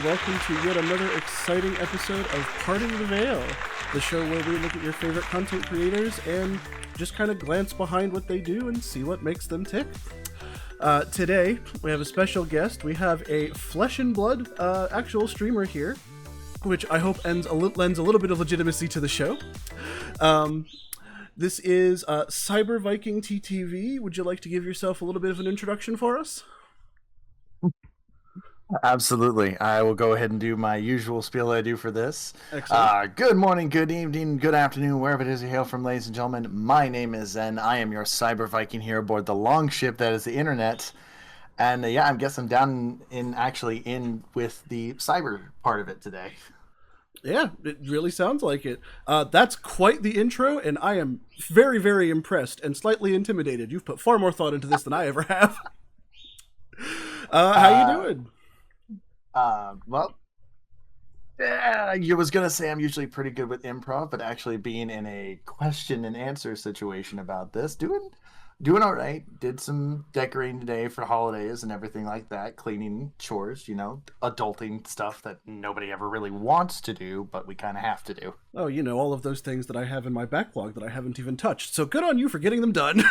welcome to yet another exciting episode of Parting the Veil, the show where we look at your favorite content creators and just kind of glance behind what they do and see what makes them tick. Today, we have a special guest. We have a flesh and blood actual streamer here, which I hope lends a little bit of legitimacy to the show. This is ZentheCyberViking TTV. Would you like to give yourself a little bit of an introduction for us? Absolutely. I will go ahead and do my usual spiel I do for this. Excellent. Good morning, good evening, good afternoon, wherever it is you hail from, ladies and gentlemen. My name is Zen. I am your cyber Viking here aboard the longship that is the internet. And I guess I'm down in with the cyber part of it today. Yeah, it really sounds like it. That's quite the intro, and I am very, very impressed and slightly intimidated. You've put far more thought into this than I ever have. How you doing? I was going to say I'm usually pretty good with improv, but actually being in a question and answer situation about this, doing all right. Did some decorating today for holidays and everything like that, cleaning chores, adulting stuff that nobody ever really wants to do, but we kind of have to do. Oh, all of those things that I have in my backlog that I haven't even touched. So good on you for getting them done.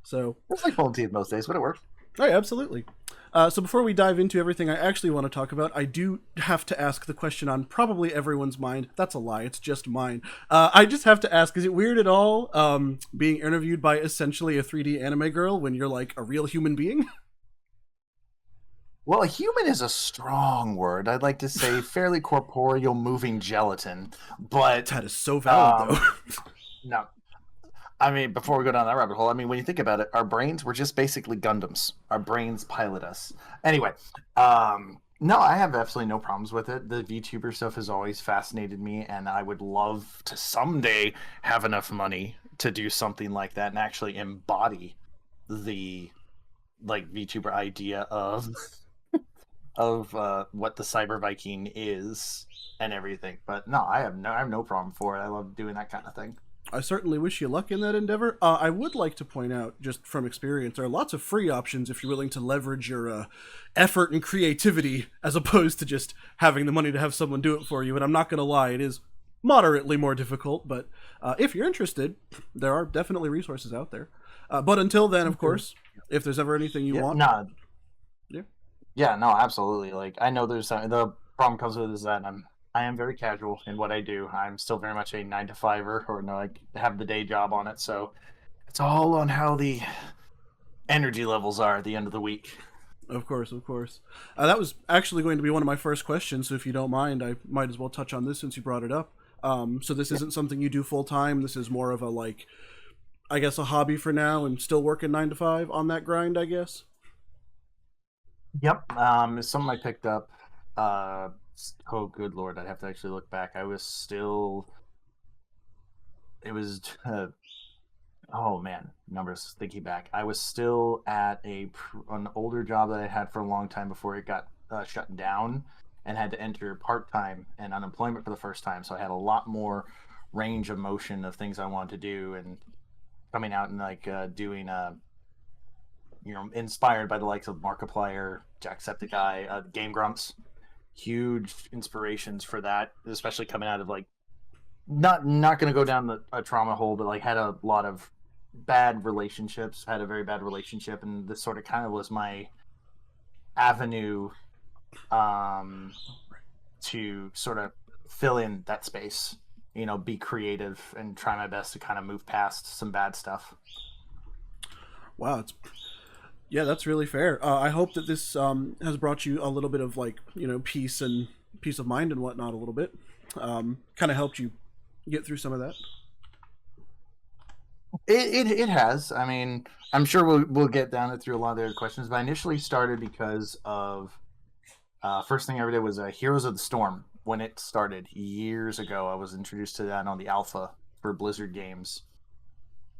So it's like pulling teeth most days, but it works. Oh, yeah, absolutely. So before we dive into everything I actually want to talk about, I do have to ask the question on probably everyone's mind. That's a lie. It's just mine. I just have to ask, is it weird at all being interviewed by essentially a 3D anime girl when you're like a real human being? Well, a human is a strong word. I'd like to say fairly corporeal moving gelatin, but... That is so valid, though. No. I mean, before we go down that rabbit hole, when you think about it, our brains were just basically Gundams. Our brains pilot us. Anyway, no, I have absolutely no problems with it. The VTuber stuff has always fascinated me, and I would love to someday have enough money to do something like that and actually embody the VTuber idea of what the Cyber Viking is and everything. But no, I have no problem for it. I love doing that kind of thing. I certainly wish you luck in that endeavor. I would like to point out, just from experience, there are lots of free options if you're willing to leverage your effort and creativity as opposed to just having the money to have someone do it for you. And I'm not going to lie, it is moderately more difficult, but if you're interested, there are definitely resources out there. But until then, of course, if there's ever anything you want... Yeah, no, absolutely. I know there's the problem comes with is that I am very casual in what I do. I'm still very much a 9-to-5er, or no, I have the day job on it. So it's all on how the energy levels are at the end of the week. Of course. That was actually going to be one of my first questions. So if you don't mind, I might as well touch on this since you brought it up. So this isn't something you do full time. This is more of a I guess a hobby for now, and still working 9-to-5 on that grind, I guess. Yep. It's something I picked up. Oh, good Lord. I'd have to actually look back. Oh man, numbers thinking back. I was still at an older job that I had for a long time before it got shut down, and had to enter part-time and unemployment for the first time. So I had a lot more range of motion of things I wanted to do, and coming out and doing inspired by the likes of Markiplier, Jacksepticeye, Game Grumps. Huge inspirations for that, especially coming out of not going to go down a trauma hole, but had a lot of bad relationships, had a very bad relationship, and this sort of kind of was my avenue to sort of fill in that space, be creative and try my best to kind of move past some bad stuff. Wow, yeah, that's really fair. I hope that this has brought you a little bit of peace of mind and whatnot a little bit. Kind of helped you get through some of that. It has. I'm sure we'll get down through a lot of the other questions, but I initially started because of first thing I ever did was Heroes of the Storm. When it started years ago, I was introduced to that on the alpha for Blizzard games.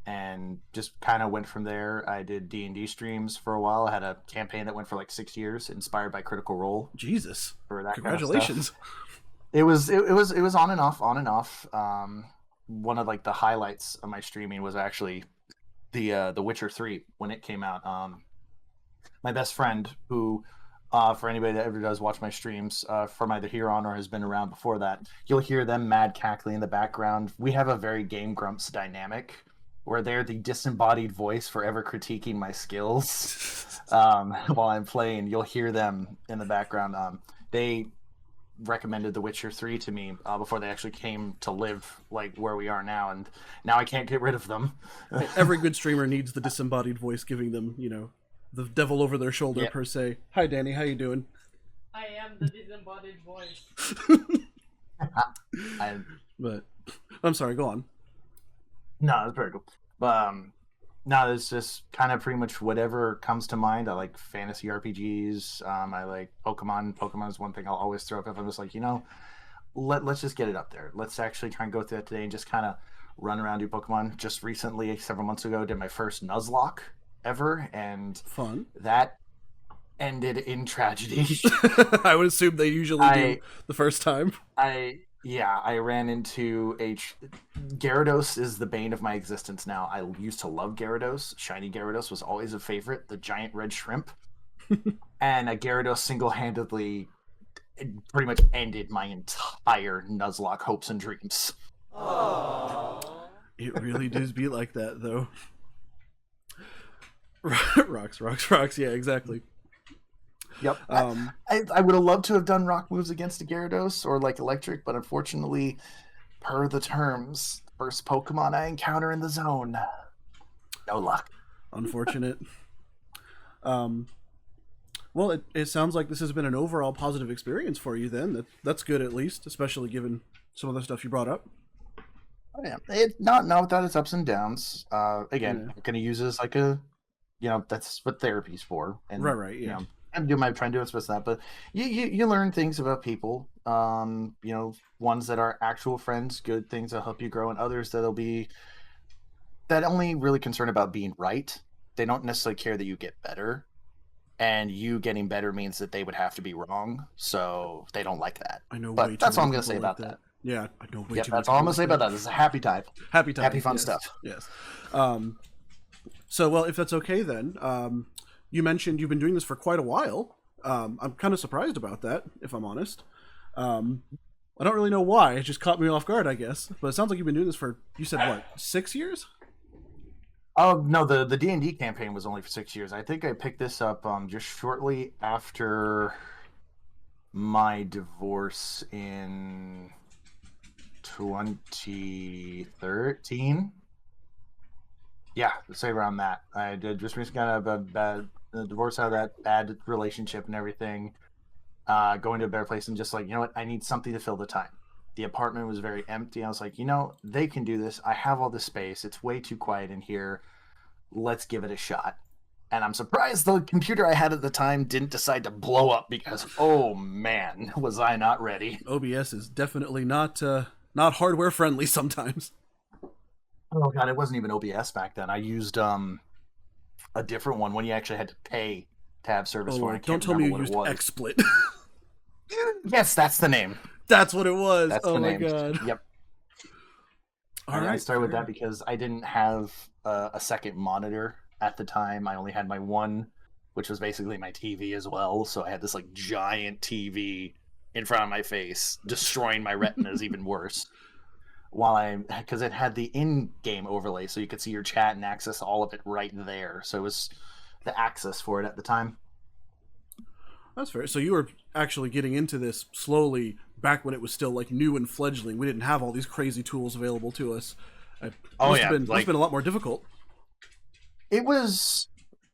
And just kind of went from there. I did D&D streams for a while. I had a campaign that went for 6 years, inspired by Critical Role. Jesus! For that Congratulations! Kind of stuff. It was on and off. One of the highlights of my streaming was actually the Witcher 3 when it came out. My best friend, who For anybody that ever does watch my streams, from either here on or has been around before that, you'll hear them mad cackling in the background. We have a very Game Grumps dynamic where they're the disembodied voice forever critiquing my skills while I'm playing. You'll hear them in the background. They recommended The Witcher 3 to me before they actually came to live like where we are now, and now I can't get rid of them. Every good streamer needs the disembodied voice giving them, the devil over their shoulder, Yeah. per se. Hi, Danny. How you doing? I am the disembodied voice. But I'm sorry. Go on. No, it's very cool. But no, it's just kind of pretty much whatever comes to mind. I like fantasy RPGs. I like Pokemon. Pokemon is one thing I'll always throw up if I'm just like, let's just get it up there. Let's actually try and go through that today and just kind of run around, do Pokemon. Just recently, several months ago, did my first Nuzlocke ever, and Fun. that ended in tragedy. I would assume they usually do the first time. I ran into Gyarados is the bane of my existence now. I used to love Gyarados. Shiny Gyarados was always a favorite. The giant red shrimp. And a Gyarados single-handedly pretty much ended my entire Nuzlocke hopes and dreams. Aww. It really does be like that, though. Rocks. Yeah, exactly. Yep. I would have loved to have done rock moves against a Gyarados or like electric, but unfortunately, per the terms, first Pokemon I encounter in the zone. No luck. Unfortunate. Well, it sounds like this has been an overall positive experience for you then. That's good at least, especially given some of the stuff you brought up. Oh, yeah. It's not without its ups and downs. Again, I'm going to use it as like a, that's what therapy's for. And, right, yeah. I'm trying to do its best that, but you learn things about people. Ones that are actual friends, good things that help you grow, and others that only really concerned about being right. They don't necessarily care that you get better, and you getting better means that they would have to be wrong, so they don't like that. I know, but that's all I'm going to say about that. Yeah, I know. That's all I'm going to say about that. This is a happy time. Happy fun yes, stuff. Yes. So, well, if that's okay, then. You mentioned you've been doing this for quite a while. I'm kind of surprised about that, if I'm honest. I don't really know why. It just caught me off guard, I guess. But it sounds like you've been doing this for, you said, what, 6 years? Oh, no, the D&D campaign was only for 6 years. I think I picked this up just shortly after my divorce in 2013. Yeah, say around that. I did just recently got a bad divorce out of that bad relationship and everything. Going to a better place and just like, what? I need something to fill the time. The apartment was very empty. I was like, they can do this. I have all this space. It's way too quiet in here. Let's give it a shot. And I'm surprised the computer I had at the time didn't decide to blow up because, oh man, was I not ready. OBS is definitely not hardware friendly sometimes. Oh god, it wasn't even OBS back then. I used a different one when you actually had to pay to have service for it. Don't tell me you used XSplit. Yes, that's the name. That's what it was. That's oh the my name. God. Yep. All right. I started with that because I didn't have a second monitor at the time. I only had my one, which was basically my TV as well. So I had this like giant TV in front of my face, destroying my retinas even worse. Because it had the in-game overlay, so you could see your chat and access all of it right there. So it was the access for it at the time. That's fair. So you were actually getting into this slowly back when it was still like new and fledgling. We didn't have all these crazy tools available to us. Must have been a lot more difficult. It was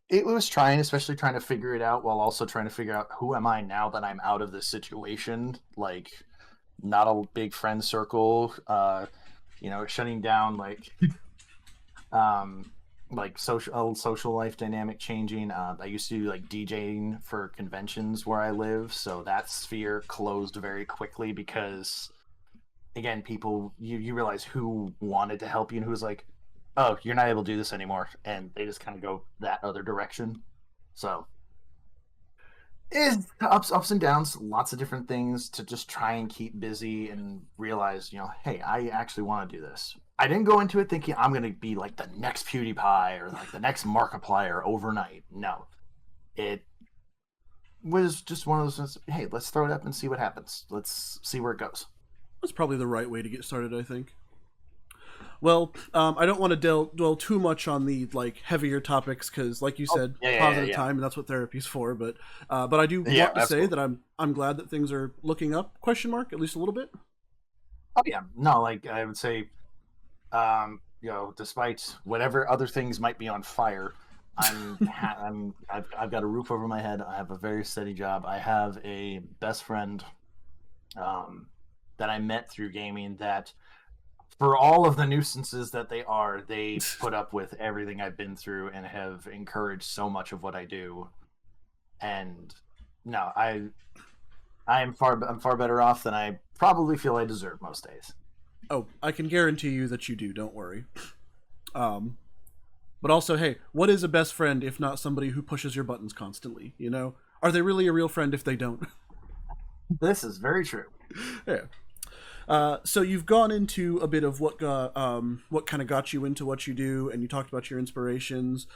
especially trying to figure it out while also trying to figure out who am I now that I'm out of this situation. Like, not a big friend circle, shutting down social life dynamic changing. I used to do like DJing for conventions where I live, so that sphere closed very quickly because, again, people you realize who wanted to help you and who was like, oh, you're not able to do this anymore, and they just kind of go that other direction. So it's ups and downs, lots of different things to just try and keep busy and realize, hey, I actually want to do this. I didn't go into it thinking I'm going to be like the next PewDiePie or like the next Markiplier overnight. No. was just one of those things, hey, let's throw it up and see what happens. Let's see where it goes. That's probably the right way to get started, I think. Well, I don't want to dwell too much on the like heavier topics because, like you said, positive time, and that's what therapy's for. But I do want to say that I'm glad that things are looking up? Question mark, at least a little bit. Oh yeah, no, like I would say, despite whatever other things might be on fire, I've got a roof over my head. I have a very steady job. I have a best friend, that I met through gaming that, for all of the nuisances that they put up with everything I've been through and have encouraged so much of what I do. And no, I'm far better off than I probably feel I deserve most days. Oh, I can guarantee you that you do. Don't worry. But also, hey, what is a best friend if not somebody who pushes your buttons constantly? You know, are they really a real friend if they don't? This is very true. Yeah. So you've gone into a bit of what kind of got you into what you do, and you talked about your inspirations.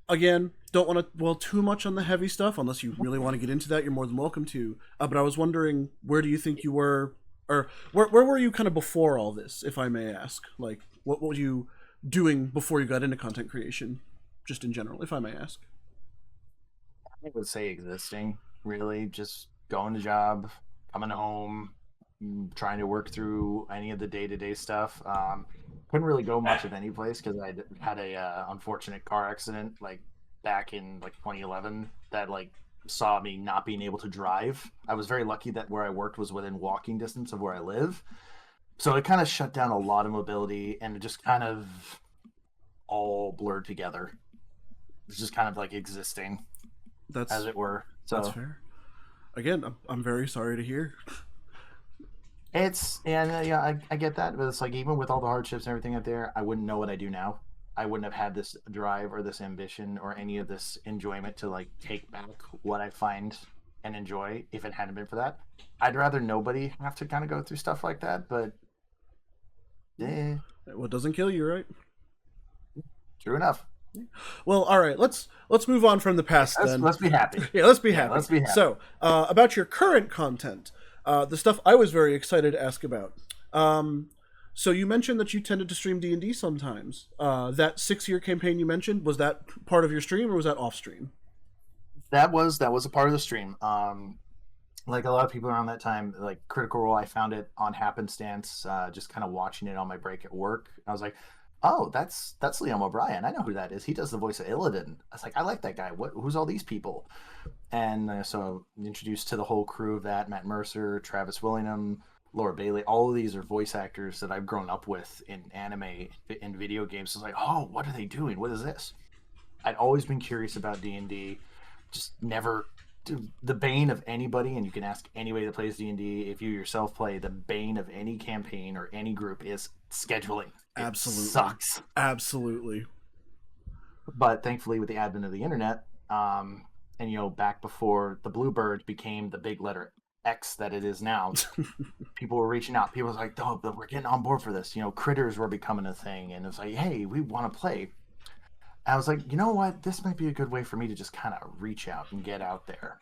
Again, don't want to dwell too much on the heavy stuff unless you really want to get into that. You're more than welcome to. But I was wondering, where do you think you were, or where were you kind of before all this, if I may ask? Like, what were you doing before you got into content creation, just in general, if I may ask? I would say existing, really, just going to job, coming home, trying to work through any of the day-to-day stuff. Couldn't really go much of any place because I had a unfortunate car accident like back in like 2011 that like saw me not being able to drive. I was very lucky that where I worked was within walking distance of where I live, so it kind of shut down a lot of mobility, and it just kind of all blurred together. It's just kind of like existing, as it were. So that's fair. Again, I'm very sorry to hear. I get that, but it's like even with all the hardships and everything out there, I wouldn't know what I do now. I wouldn't have had this drive or this ambition or any of this enjoyment to like take back what I find and enjoy if it hadn't been for that. I'd rather nobody have to kind of go through stuff like that, but what doesn't kill you, right? True enough. Well, all right. Let's move on from the past then. Let's be happy. Yeah, let's be happy. Let's be happy. So, about your current content. The stuff I was very excited to ask about. So you mentioned that you tended to stream D&D sometimes. That 6-year campaign you mentioned, was that part of your stream or was that off stream? That was a part of the stream. Like a lot of people around that time, like Critical Role, I found it on happenstance, just kind of watching it on my break at work. I was like, oh, that's Liam O'Brien. I know who that is. He does the voice of Illidan. I was like, I like that guy. Who's all these people? And so introduced to the whole crew of that: Matt Mercer, Travis Willingham, Laura Bailey. All of these are voice actors that I've grown up with in anime and video games. So it's like, oh, what are they doing? What is this? I'd always been curious about D&D, just never. The bane of anybody, and you can ask anybody that plays D&D, if you yourself play, the bane of any campaign or any group is scheduling. It Absolutely sucks. Absolutely. But thankfully, with the advent of the internet, and back before the Bluebird became the big letter X that it is now, people were reaching out. People was like, "Oh, but we're getting on board for this." Critters were becoming a thing, and it's like, "Hey, we want to play." I was like, you know what? This might be a good way for me to just kind of reach out and get out there.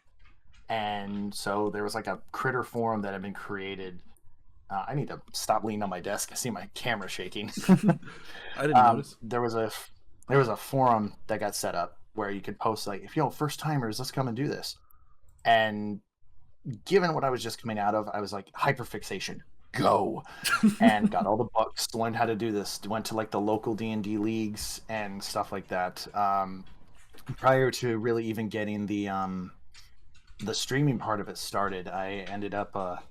And so there was like a critter forum that had been created. I need to stop leaning on my desk. I see my camera shaking. I didn't notice. There was a forum that got set up where you could post like, if first timers, let's come and do this. And given what I was just coming out of, I was like, hyperfixation. Go. And got all the books, learned how to do this, went to like the local D&D leagues and stuff like that. Prior to really even getting the streaming part of it started, I ended up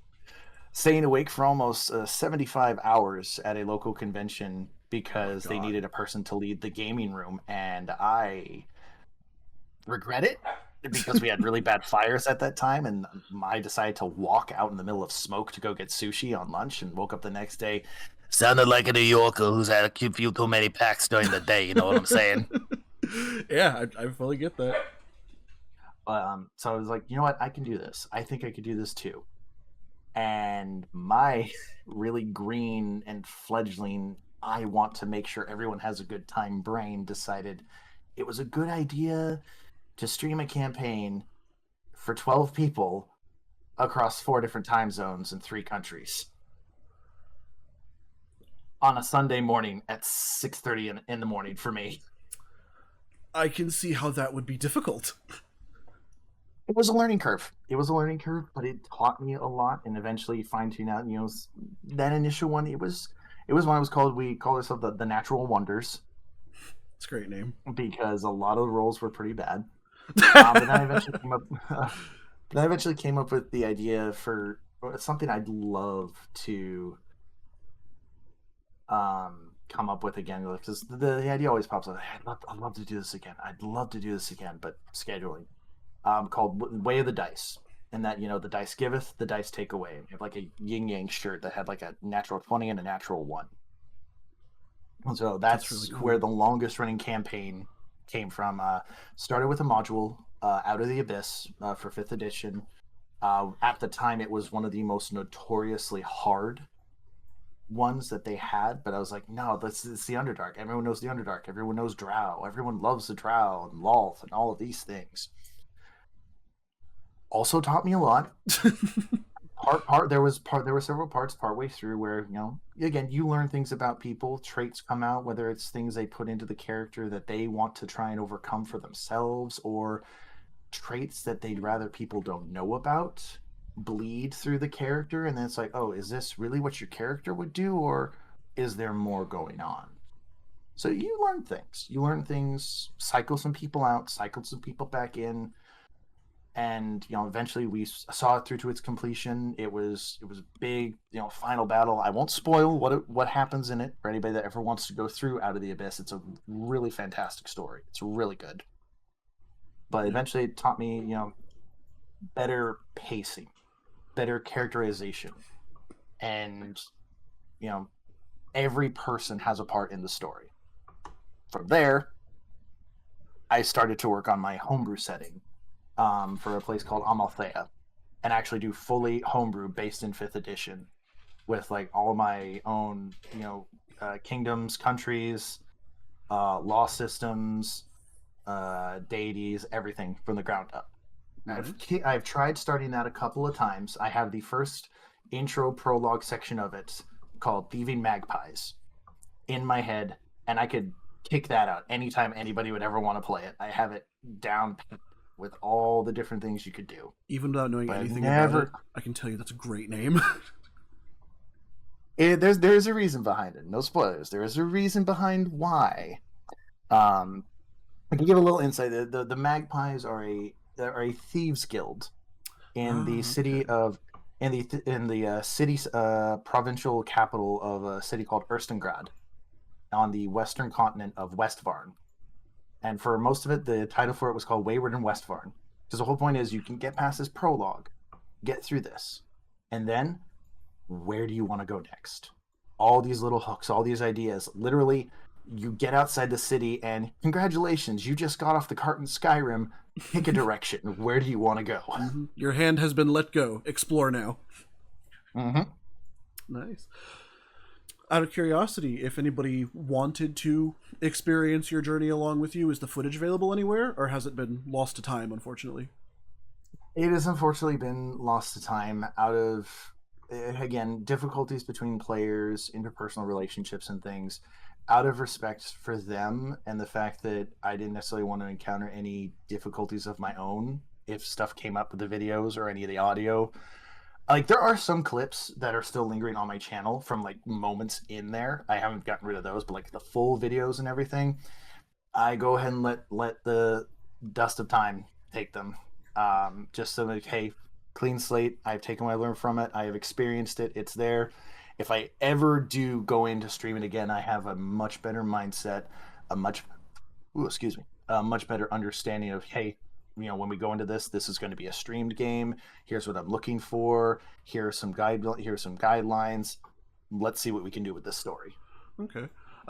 staying awake for almost 75 hours at a local convention because they needed a person to lead the gaming room, and I regret it because we had really bad fires at that time, and I decided to walk out in the middle of smoke to go get sushi on lunch, and woke up the next day sounded like a New Yorker who's had a few too many packs during the day. You know what I'm saying? Yeah, I fully get that. So I was like, you know what? I can do this. I think I could do this too. And my really green and fledgling, I want to make sure everyone has a good time brain decided it was a good idea to stream a campaign for 12 people across 4 different time zones in 3 countries on a Sunday morning at 6:30 in the morning for me. I can see how that would be difficult. It was a learning curve. It was a learning curve, but it taught me a lot, and eventually fine-tune out. That initial one. It was one. It was called. We call ourselves the Natural Wonders. It's a great name because a lot of the roles were pretty bad. But then I eventually came up. But I eventually came up with the idea for something I'd love to come up with again, because the idea always pops up. I'd love to do this again. I'd love to do this again, but scheduling. Called Way of the Dice, and that the dice giveth, the dice take away. We have like a yin yang shirt that had like a natural 20 and a natural 1. And so that's really cool. Where the longest running campaign came from. Started with a module, Out of the Abyss, for 5th edition. At the time, it was one of the most notoriously hard ones that they had, but I was like, no, it's the Underdark. Everyone knows the Underdark. Everyone knows Drow. Everyone loves the Drow and Lolth and all of these things. Also taught me a lot. There were several parts partway through where, again, you learn things about people, traits come out, whether it's things they put into the character that they want to try and overcome for themselves, or traits that they'd rather people don't know about bleed through the character, and then it's like, oh, is this really what your character would do, or is there more going on? So you learn things, cycle some people out, cycle some people back in. And eventually we saw it through to its completion. It was big, final battle. I won't spoil what happens in it for anybody that ever wants to go through Out of the Abyss. It's a really fantastic story. It's really good. But eventually it taught me, better pacing, better characterization, and every person has a part in the story. From there, I started to work on my homebrew setting. For a place called Amalthea, and actually do fully homebrew based in 5th edition with like all my own, kingdoms, countries, law systems, deities, everything from the ground up. Mm-hmm. I've tried starting that a couple of times. I have the first intro prologue section of it called Thieving Magpies in my head, and I could kick that out anytime anybody would ever want to play it. I have it down with all the different things you could do. Even without knowing anything about it, I can tell you that's a great name. There's a reason behind it. No spoilers. There is a reason behind why. I can give a little insight. The Magpies are a thieves guild in the city of in the city's provincial capital of a city called Erstengrad on the western continent of Westvarn. And for most of it, the title for it was called Wayward in Westvarn. Because the whole point is you can get past this prologue, get through this, and then where do you want to go next? All these little hooks, all these ideas. Literally, you get outside the city and congratulations, you just got off the cart in Skyrim. Pick a direction. Where do you want to go? Mm-hmm. Your hand has been let go. Explore now. Mm-hmm. Nice. Out of curiosity, if anybody wanted to experience your journey along with you, is the footage available anywhere, or has it been lost to time, unfortunately? It has unfortunately been lost to time out of, again, difficulties between players, interpersonal relationships and things, out of respect for them and the fact that I didn't necessarily want to encounter any difficulties of my own if stuff came up with the videos or any of the audio. Like, there are some clips that are still lingering on my channel from, like, moments in there. I haven't gotten rid of those, but, like, the full videos and everything, I go ahead and let the dust of time take them. Just so, like, hey, clean slate. I've taken what I learned from it. I have experienced it. It's there. If I ever do go into streaming again, I have a much better mindset, a much better understanding of, hey, when we go into this is going to be a streamed game. Here's what I'm looking for. Here are some guidelines. Let's see what we can do with this story. Okay.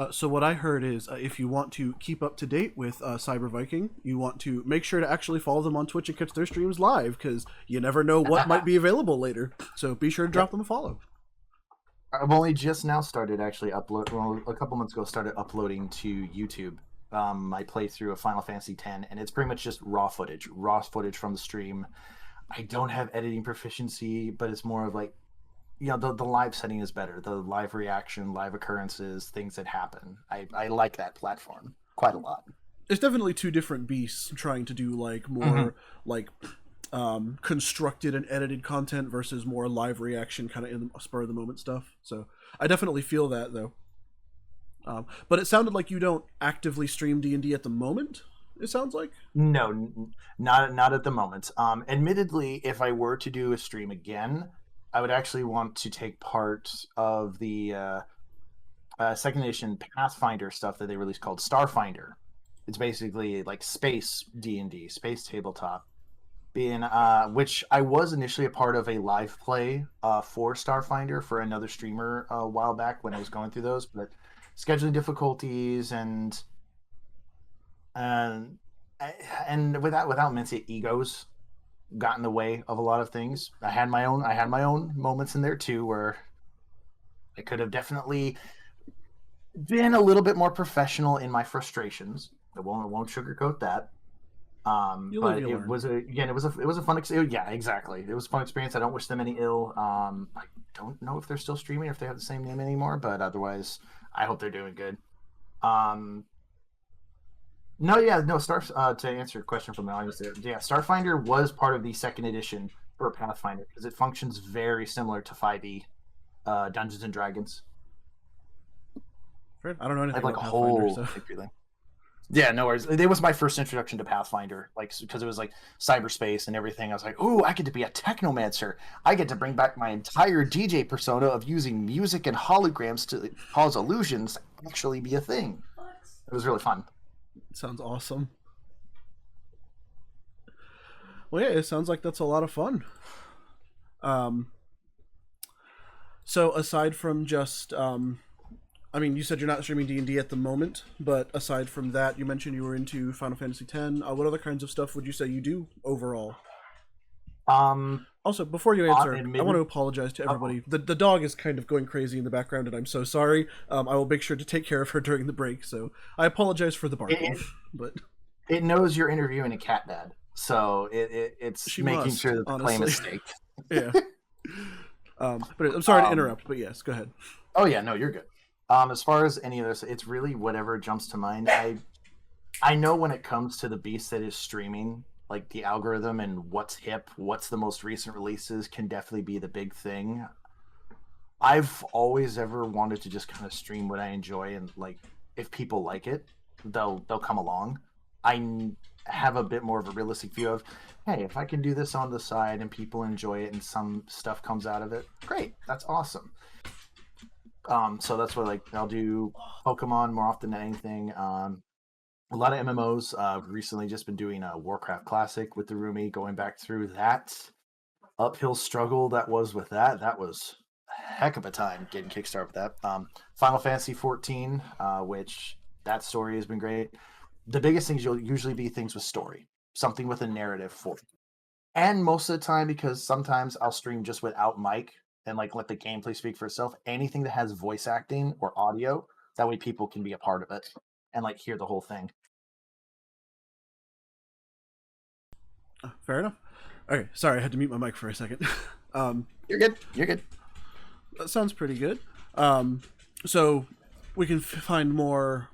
So what I heard is if you want to keep up to date with ZentheCyberViking, you want to make sure to actually follow them on Twitch and catch their streams live, because you never know what might be available later. So be sure to drop them a follow. I've only just now started actually a couple months ago, started uploading to YouTube. my playthrough of Final Fantasy X, and it's pretty much just raw footage from the stream. I don't have editing proficiency, but it's more of like, the live setting is better. The live reaction, live occurrences, things that happen. I like that platform quite a lot. It's definitely two different beasts trying to do like more like constructed and edited content versus more live reaction kind of in the spur of the moment stuff. So I definitely feel that though. But it sounded like you don't actively stream D&D at the moment. It sounds like no, not at the moment. Admittedly, if I were to do a stream again, I would actually want to take part of the second edition Pathfinder stuff that they released called Starfinder. It's basically like space D&D, space tabletop, being which I was initially a part of a live play for Starfinder for another streamer a while back when I was going through those, but scheduling difficulties and without mentioning egos got in the way of a lot of things. I had my own moments in there too where I could have definitely been a little bit more professional in my frustrations. I won't sugarcoat that. But it was a fun experience. Yeah, exactly. It was a fun experience. I don't wish them any ill. I don't know if they're still streaming or if they have the same name anymore, but otherwise, I hope they're doing good. To answer your question from the audience there, yeah, Starfinder was part of the second edition for Pathfinder because it functions very similar to 5e Dungeons and Dragons. I don't know anything like about a Pathfinder, whole so. thing. Yeah, no worries. It was my first introduction to Pathfinder, like because it was like cyberspace and everything. I was like, "Ooh, I get to be a technomancer. I get to bring back my entire DJ persona of using music and holograms to cause illusions to actually be a thing." It was really fun. Sounds awesome. Well, yeah, it sounds like that's a lot of fun. So aside from just, you said you're not streaming D&D at the moment, but aside from that, you mentioned you were into Final Fantasy X. What other kinds of stuff would you say you do overall? Also, before you answer, I want to apologize to everybody. The dog is kind of going crazy in the background, and I'm so sorry. I will make sure to take care of her during the break, so I apologize for the barking. But it knows you're interviewing a cat dad, so it's making sure that the claim is staked. Yeah. But I'm sorry to interrupt, but yes, go ahead. Oh yeah, no, you're good. As far as any of this, it's really whatever jumps to mind. I know when it comes to the beast that is streaming, like the algorithm and what's hip, what's the most recent releases can definitely be the big thing. I've always ever wanted to just kind of stream what I enjoy, and like if people like it, they'll come along. I have a bit more of a realistic view of, hey, if I can do this on the side and people enjoy it and some stuff comes out of it, great, that's awesome. So that's what I'll do Pokemon more often than anything. A lot of MMOs. Recently just been doing a Warcraft Classic with the roomie, going back through that uphill struggle that was with that. That was a heck of a time getting kickstarted with that. Final Fantasy 14, which that story has been great. The biggest things you'll usually be things with story, something with a narrative for it. And most of the time, because sometimes I'll stream just without mic and let the gameplay speak for itself, anything that has voice acting or audio, that way people can be a part of it and hear the whole thing. Fair enough. Okay, sorry, I had to mute my mic for a second. You're good. That sounds pretty good. So we can find more.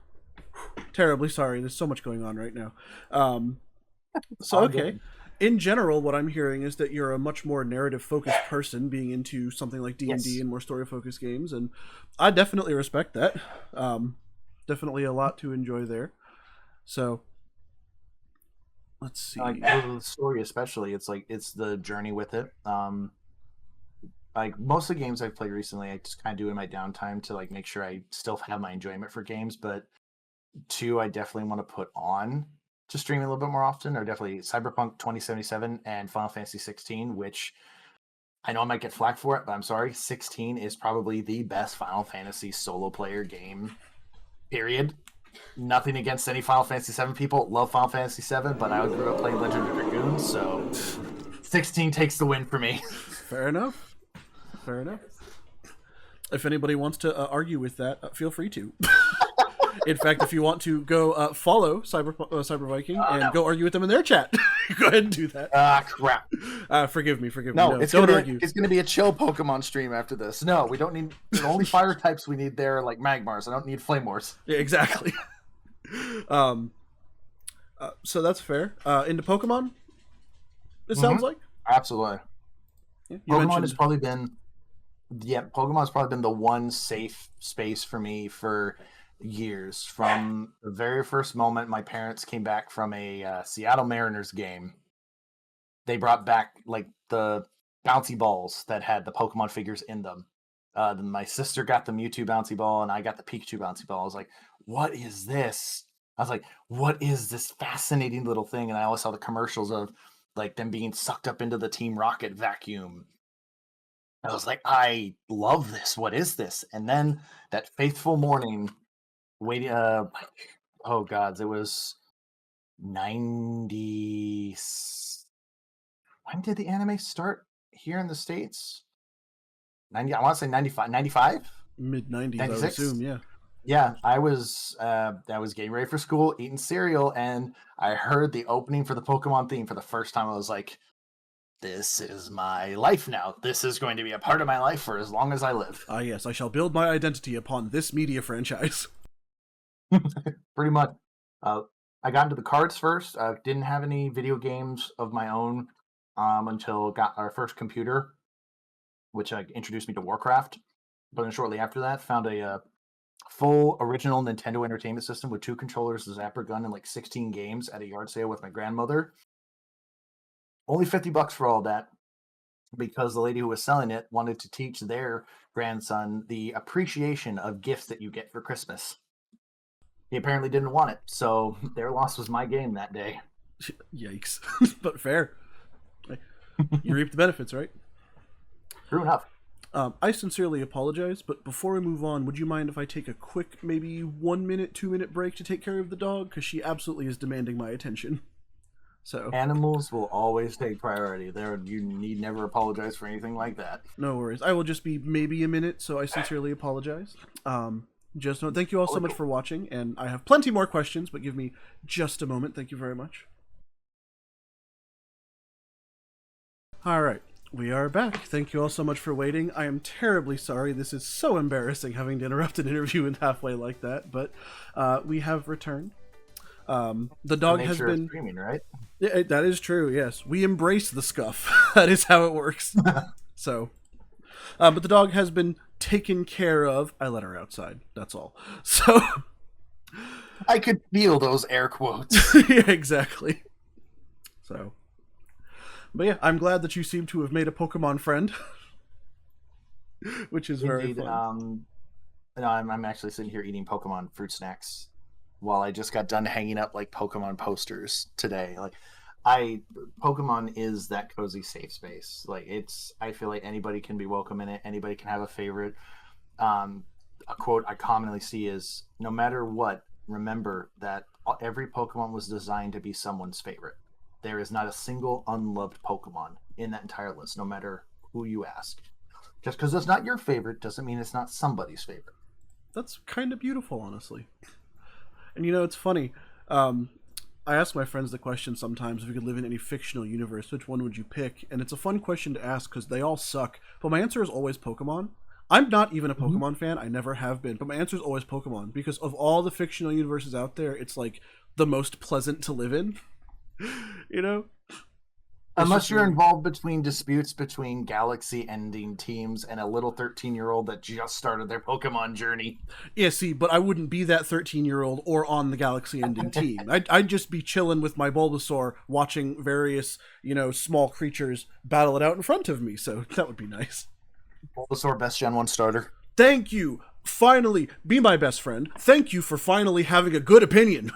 Terribly sorry, there's so much going on right now. Okay. In general, what I'm hearing is that you're a much more narrative-focused person, being into something like D&D and more story-focused games, and I definitely respect that. Definitely a lot to enjoy there. So, let's see. The story especially, it's the journey with it. Most of the games I've played recently, I just kind of do in my downtime to make sure I still have my enjoyment for games, but two I definitely want to put on to streaming a little bit more often are definitely Cyberpunk 2077 and Final Fantasy 16, which I know I might get flack for it, but I'm sorry, 16 is probably the best Final Fantasy solo player game, period. Nothing against any Final Fantasy 7 people. Love Final Fantasy 7, but I grew up playing Legend of Dragoon, so 16 takes the win for me. Fair enough. If anybody wants to argue with that, feel free to. In fact, if you want to go follow ZentheCyberViking and go argue with them in their chat, go ahead and do that. Crap. Forgive me. No, Don't argue. It's gonna be a chill Pokemon stream after this. No, we don't need the only fire types we need there are like Magmars. I don't need Flamors. Yeah, exactly. So that's fair. Into Pokemon, it sounds like. Absolutely. Yeah, Pokemon has probably been the one safe space for me for years. From the very first moment my parents came back from a Seattle Mariners game, they brought back like the bouncy balls that had the Pokemon figures in them. Then my sister got the Mewtwo bouncy ball and I got the Pikachu bouncy ball. I was like, what is this? I was like, what is this fascinating little thing? And I always saw the commercials of like them being sucked up into the Team Rocket vacuum. I was like, I love this. What is this? And then that faithful morning, waiting. Oh God, it was 90. When did the anime start here in the States? 90. I want to say 95. 95? Mid 90s, I would assume. Yeah. Yeah, I was getting ready for school, eating cereal, and I heard the opening for the Pokemon theme for the first time. I was like, this is my life now. This is going to be a part of my life for as long as I live. Yes, I shall build my identity upon this media franchise. Pretty much. I got into the cards first. I didn't have any video games of my own until got our first computer, which introduced me to Warcraft. But then shortly after that, found a full original Nintendo Entertainment System with 2 controllers, a zapper gun, and like 16 games at a yard sale with my grandmother. Only $50 for all that, because the lady who was selling it wanted to teach their grandson the appreciation of gifts that you get for Christmas. He apparently didn't want it, so their loss was my game that day. Yikes. But fair. You reap the benefits, right? True enough. I sincerely apologize, but before we move on, would you mind if I take a quick, maybe 1 minute, 2 minute break to take care of the dog? Because she absolutely is demanding my attention. So animals will always take priority. You need never apologize for anything like that. No worries. I will just be maybe a minute, so I sincerely apologize. Just know, thank you all so much for watching, and I have plenty more questions, but give me just a moment. Thank you very much. All right. We are back. Thank you all so much for waiting. I am terribly sorry. This is so embarrassing having to interrupt an interview in halfway like that, but we have returned. The dog has been streaming, right? Yeah, that is true. Yes, we embrace the scuff. That is how it works. So, but the dog has been taken care of. I let her outside. That's all. So I could feel those air quotes. Yeah, exactly. So. But yeah, I'm glad that you seem to have made a Pokemon friend, which is very fun. No, I'm actually sitting here eating Pokemon fruit snacks while I just got done hanging up like Pokemon posters today. Like, Pokemon is that cozy safe space. Like, I feel like anybody can be welcome in it. Anybody can have a favorite. A quote I commonly see is, "No matter what, remember that every Pokemon was designed to be someone's favorite." There is not a single unloved Pokemon in that entire list, no matter who you ask. Just because it's not your favorite doesn't mean it's not somebody's favorite. That's kind of beautiful, honestly. And it's funny. I ask my friends the question sometimes, if you could live in any fictional universe, which one would you pick? And it's a fun question to ask because they all suck. But my answer is always Pokemon. I'm not even a Pokemon fan. I never have been. But my answer is always Pokemon because of all the fictional universes out there, it's like the most pleasant to live in. Unless you're involved between disputes between galaxy-ending teams and a little 13-year-old that just started their Pokemon journey. Yeah, see, but I wouldn't be that 13-year-old or on the galaxy-ending team. I'd just be chilling with my Bulbasaur, watching various, small creatures battle it out in front of me. So that would be nice. Bulbasaur, best Gen 1 starter. Thank you. Finally, be my best friend. Thank you for finally having a good opinion.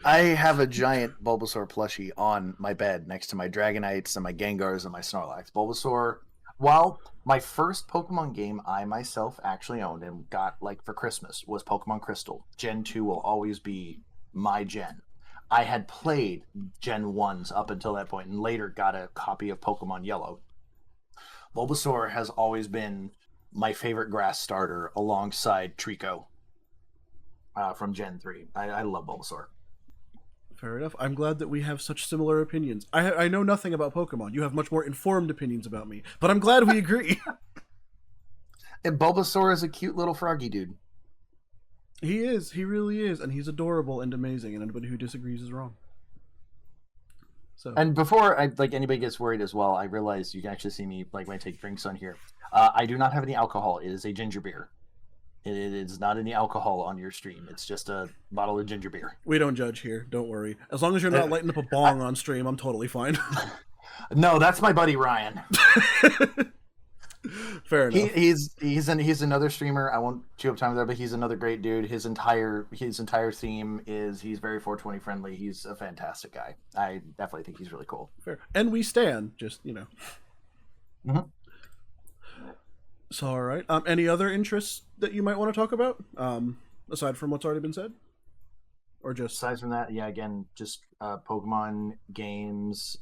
I have a giant Bulbasaur plushie on my bed next to my Dragonites and my Gengars and my Snorlax. Bulbasaur, while my first Pokemon game I myself actually owned and got for Christmas was Pokemon Crystal. Gen 2 will always be my gen. I had played Gen 1s up until that point and later got a copy of Pokemon Yellow. Bulbasaur has always been my favorite grass starter alongside Trico. from Gen 3. I love Bulbasaur. Fair enough. I'm glad that we have such similar opinions. I know nothing about Pokemon. You have much more informed opinions about me, but I'm glad we agree. And Bulbasaur is a cute little froggy dude. He is. He really is, and he's adorable and amazing. And anybody who disagrees is wrong. So. And before anybody gets worried as well, I realize you can actually see me when I take drinks on here. I do not have any alcohol. It is a ginger beer. It is not any alcohol on your stream. It's just a bottle of ginger beer. We don't judge here. Don't worry. As long as you're not lighting up a bong on stream, I'm totally fine. No, that's my buddy Ryan. Fair enough. He's another streamer. I won't chew up time there, but he's another great dude. His entire theme is he's very 420 friendly. He's a fantastic guy. I definitely think he's really cool. Fair. And we stand. Just Mm-hmm. So all right. Any other interests that you might want to talk about? Aside from what's already been said, or just aside from that, yeah. Again, just Pokemon games.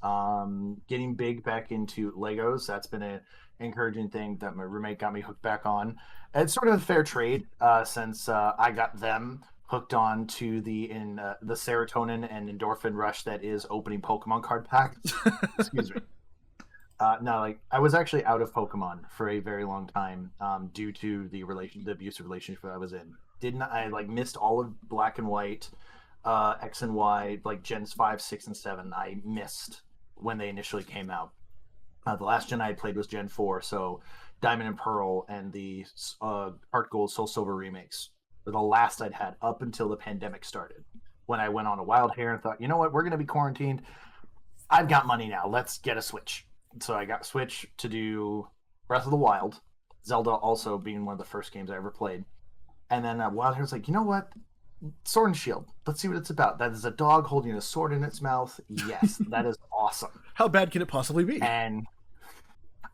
Getting big back into Legos. That's been an encouraging thing that my roommate got me hooked back on. It's sort of a fair trade since I got them hooked on to the serotonin and endorphin rush that is opening Pokemon card packs. Excuse me. No, I was actually out of Pokemon for a very long time due to the abusive relationship I was in. I missed all of Black and White, X and Y, Gens 5, 6, and 7. I missed when they initially came out. The last gen I had played was Gen 4, so Diamond and Pearl and the Heart Gold, Soul Silver remakes were the last I'd had up until the pandemic started. When I went on a wild hair and thought, you know what, we're going to be quarantined. I've got money now. Let's get a Switch. So I got Switch to do Breath of the Wild, Zelda also being one of the first games I ever played. And then Wild Hair was like, you know what? Sword and Shield. Let's see what it's about. That is a dog holding a sword in its mouth. Yes, that is awesome. How bad can it possibly be? And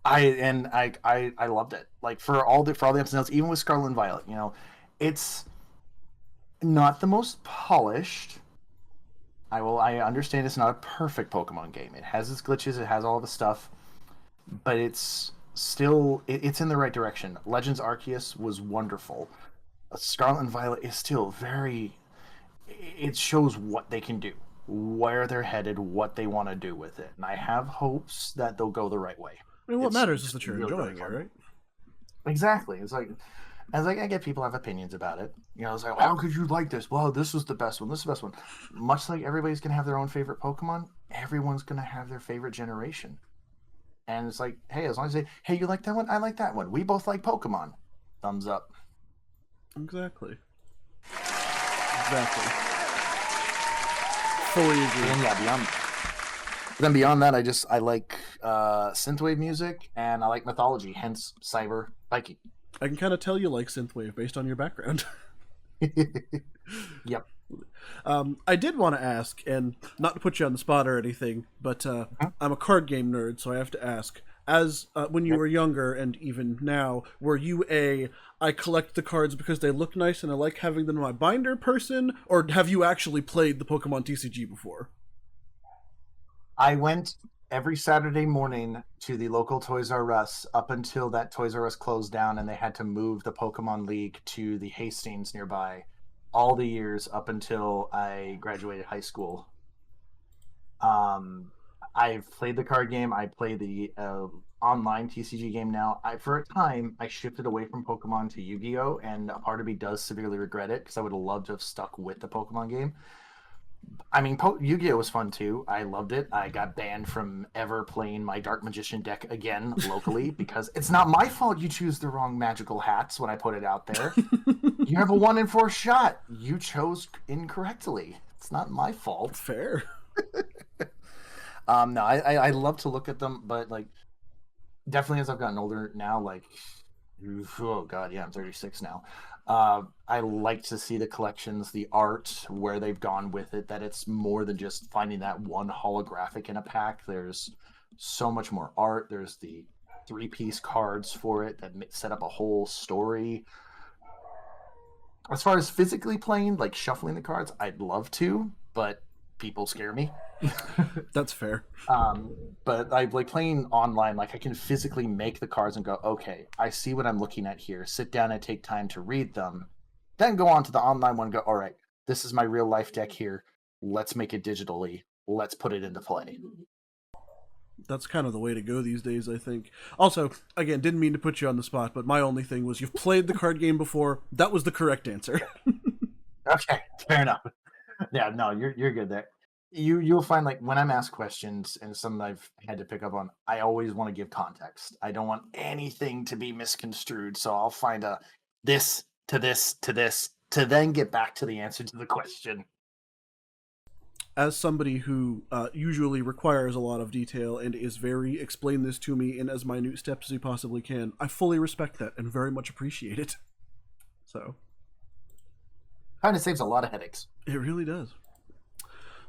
I loved it. For all the ups and downs, even with Scarlet and Violet, it's not the most polished. I understand it's not a perfect Pokemon game. It has its glitches, it has all the stuff, but it's still it's in the right direction. Legends Arceus was wonderful. Scarlet and Violet is still it shows what they can do, where they're headed, what they want to do with it. And I have hopes that they'll go the right way. I mean, what matters is that you're really enjoying it, right? Exactly. It's I get people have opinions about it. It's like, how could you like this? Well, this was the best one. This is the best one. Much like everybody's going to have their own favorite Pokemon, everyone's going to have their favorite generation. And it's like, hey, as long as hey, you like that one? I like that one. We both like Pokemon. Thumbs up. Exactly. Fully agree. And yeah, beyond that, I like synthwave music and I like mythology, hence ZentheCyberViking. I can kind of tell you like synthwave based on your background. Yep. I did want to ask, and not to put you on the spot or anything, but I'm a card game nerd, so I have to ask. As when you were younger and even now, were you I collect the cards because they look nice and I like having them in my binder person, or have you actually played the Pokemon TCG before? I went every Saturday morning to the local Toys R Us up until that Toys R Us closed down and they had to move the Pokemon League to the Hastings nearby all the years up until I graduated high school. I've played the card game. I play the online TCG game now. For a time, I shifted away from Pokemon to Yu-Gi-Oh! And a part of me does severely regret it because I would have loved to have stuck with the Pokemon game. I mean, Yu-Gi-Oh! Was fun too. I loved it. I got banned from ever playing my Dark Magician deck again locally because it's not my fault you choose the wrong magical hats when I put it out there. You have a 1 in 4 shot. You chose incorrectly. It's not my fault. Fair. No, I love to look at them, but definitely as I've gotten older now, oh god, yeah, I'm 36 now. I like to see the collections, the art, where they've gone with it, that it's more than just finding that one holographic in a pack. There's so much more art. There's the 3-piece cards for it that set up a whole story. As far as physically playing, shuffling the cards, I'd love to, but people scare me. That's fair. But I playing online, I can physically make the cards and go, okay, I see what I'm looking at here. Sit down and take time to read them. Then go on to the online one and go, all right, this is my real life deck here. Let's make it digitally. Let's put it into play. That's kind of the way to go these days, I think. Also, again, didn't mean to put you on the spot, but my only thing was you've played the card game before. That was the correct answer. Okay, fair enough. Yeah, no, you're good there. You'll find like when I'm asked questions and something I've had to pick up on, I always want to give context. I don't want anything to be misconstrued, so I'll find a this to this to this to then get back to the answer to the question. As somebody who usually requires a lot of detail and is very explain this to me in as minute steps as you possibly can, I fully respect that and very much appreciate it. So Kind of saves a lot of headaches. it really does.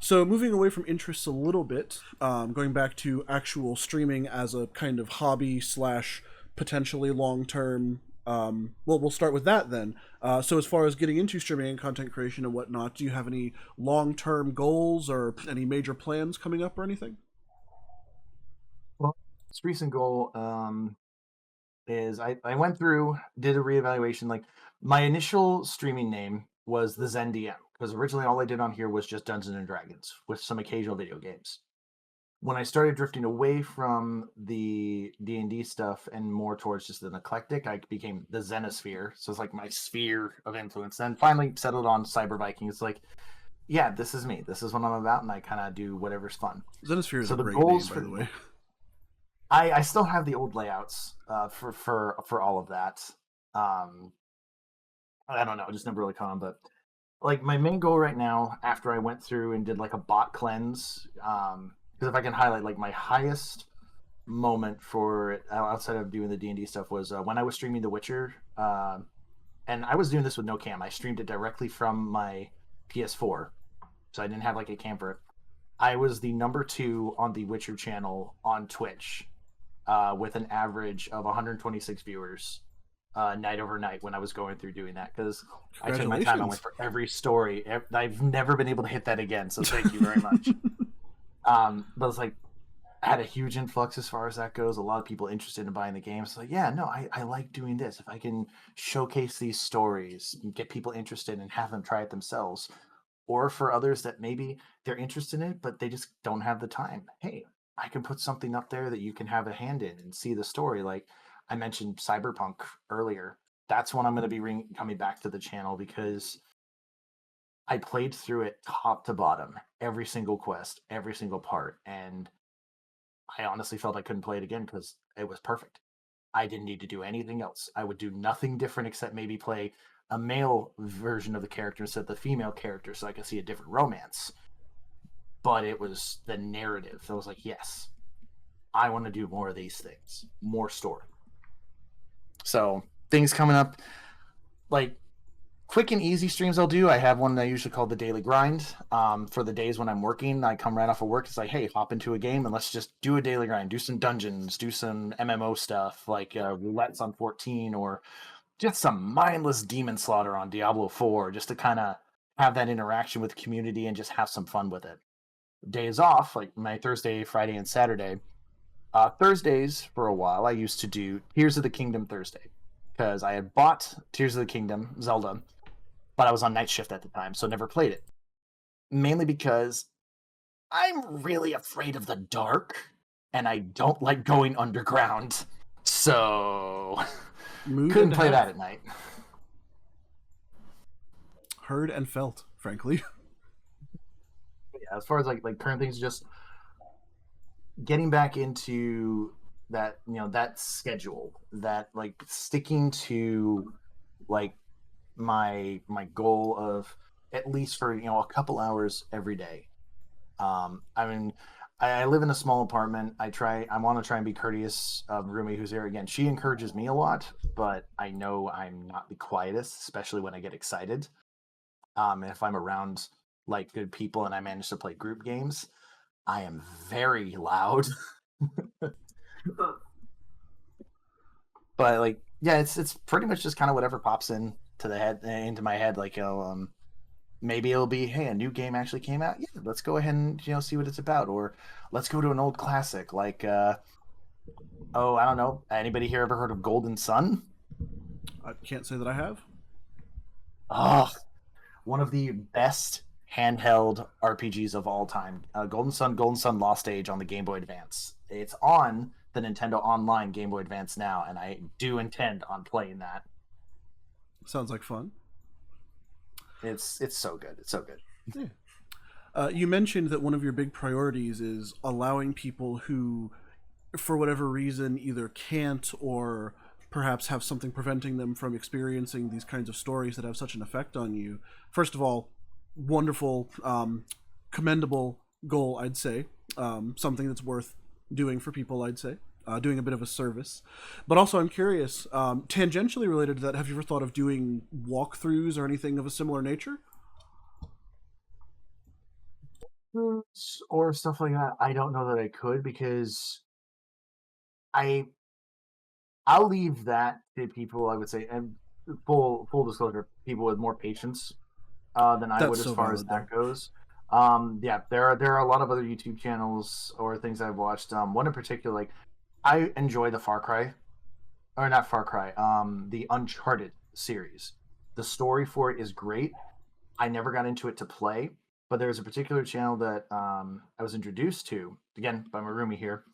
So moving away from interests a little bit, going back to actual streaming as a kind of hobby slash potentially long-term. Well, we'll start with that then. So as far as getting into streaming and content creation and whatnot, do you have any long-term goals or any major plans coming up or anything? Well, this recent goal is I went through, did a reevaluation. Like my initial streaming name was the Zen DM because originally all I did on here was just Dungeons and Dragons with some occasional video games. When I started drifting away from the D&D stuff and more towards just an eclectic, I became the Zenosphere. So it's like my sphere of influence. Then finally settled on CyberViking. It's like, yeah, this is me. This is what I'm about, and I kind of do whatever's fun. Zenosphere is So a the great name, goals by for- the way. I still have the old layouts for all of that. I don't know, I just never really caught on, but like my main goal right now, after I went through and did like a bot cleanse, because if I can highlight like my highest moment for it outside of doing the D&D stuff was when I was streaming The Witcher, and I was doing this with no cam. I streamed it directly from my PS4, so I didn't have like a cam for it. I was the number 2 on the Witcher channel on Twitch, with an average of 126 viewers night over night when I was going through doing that, because I took my time. I went for every story. I've never been able to hit that again, so thank you very much. But it's like I had a huge influx as far as that goes. A lot of people interested in buying the game. So like, yeah, no, I like doing this. If I can showcase these stories, get people interested and have them try it themselves, or for others that maybe they're interested in it but they just don't have the time. Hey, I can put something up there that you can have a hand in and see the story. Like I mentioned Cyberpunk earlier. That's when I'm going to be coming back to the channel because I played through it top to bottom, every single quest, every single part, and I honestly felt I couldn't play it again because it was perfect. I didn't need to do anything else. I would do nothing different except maybe play a male version of the character instead of the female character so I could see a different romance. But it was the narrative that was like, yes, I want to do more of these things, more story. So things coming up, like quick and easy streams I'll do. I have one that I usually call the daily grind. For the days when I'm working, I come right off of work. It's like, hey, hop into a game and let's just do a daily grind, do some dungeons, do some MMO stuff like roulettes on 14 or just some mindless demon slaughter on Diablo 4 just to kind of have that interaction with the community and just have some fun with it. Days off, like my Thursday, Friday, and Saturday. Thursdays, for a while, I used to do Tears of the Kingdom Thursday because I had bought Tears of the Kingdom, Zelda, but I was on night shift at the time, so never played it. Mainly because I'm really afraid of the dark, and I don't like going underground, so couldn't play that at night. Heard and felt, frankly. Yeah, as far as like current things, just getting back into that, that schedule, that like sticking to like my goal of at least for a couple hours every day. I mean, I live in a small apartment. I want to try and be courteous of Rumi, who's here again. She encourages me a lot, but I know I'm not the quietest, especially when I get excited. If I'm around like good people and I manage to play group games, I am very loud. But like, yeah, it's pretty much just kind of whatever pops into my head. Like, maybe it'll be, hey, a new game actually came out. Yeah, let's go ahead and see what it's about, or let's go to an old classic. Like, I don't know. Anybody here ever heard of Golden Sun? I can't say that I have. Oh, one of the best handheld RPGs of all time. Golden Sun Lost Age on the Game Boy Advance. It's on the Nintendo Online Game Boy Advance now, and I do intend on playing that. Sounds like fun. It's so good. It's so good. Yeah. You mentioned that one of your big priorities is allowing people who, for whatever reason, either can't or perhaps have something preventing them from experiencing these kinds of stories that have such an effect on you. First of all, wonderful, commendable goal, I'd say. Something that's worth doing for people, I'd say. Doing a bit of a service. But also, I'm curious, tangentially related to that, have you ever thought of doing walkthroughs or anything of a similar nature? Or stuff like that. I don't know that I could because I I'll leave that to people. I would say, and full disclosure, people with more patience than I would That's as so far as valid, that though. goes. Yeah, there are a lot of other YouTube channels or things I've watched. One in particular, like I enjoy the Far Cry, or not Far Cry, the Uncharted series. The story for it is great. I never got into it to play, but there's a particular channel that I was introduced to again by my roomie here,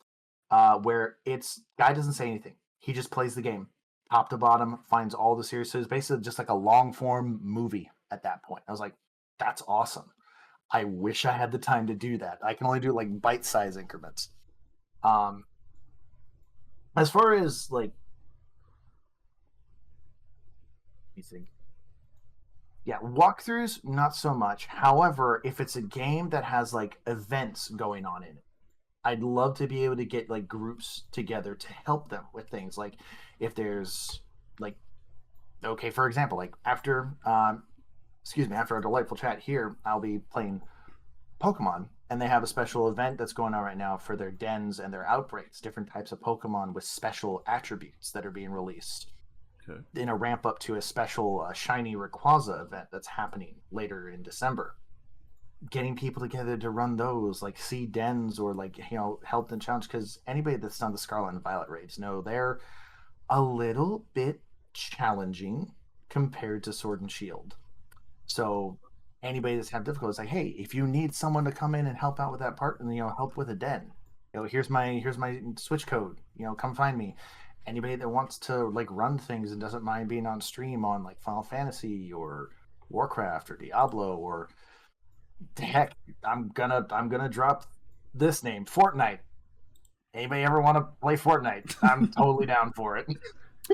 where it's guy doesn't say anything. He just plays the game, top to bottom, finds all the series. So it's basically just like a long form movie at that point. I was like, that's awesome. I wish I had the time to do that. I can only do like bite size increments. Um, as far as like, you think, yeah, walkthroughs, not so much. However, if it's a game that has like events going on in it, I'd love to be able to get like groups together to help them with things like if there's like okay, for example, like after excuse me, after a delightful chat here, I'll be playing Pokemon and they have a special event that's going on right now for their dens and their outbreaks, different types of Pokemon with special attributes that are being released Okay. in a ramp up to a special shiny Rayquaza event that's happening later in December. Getting people together to run those, like see dens or like help them challenge, because anybody that's done the Scarlet and Violet raids know they're a little bit challenging compared to Sword and Shield. So anybody that's had difficulty is like, hey, if you need someone to come in and help out with that part and help with a den, here's my switch code. Come find me. Anybody that wants to like run things and doesn't mind being on stream on like Final Fantasy or Warcraft or Diablo or heck, I'm gonna drop this name, Fortnite. Anybody ever want to play Fortnite? I'm totally down for it.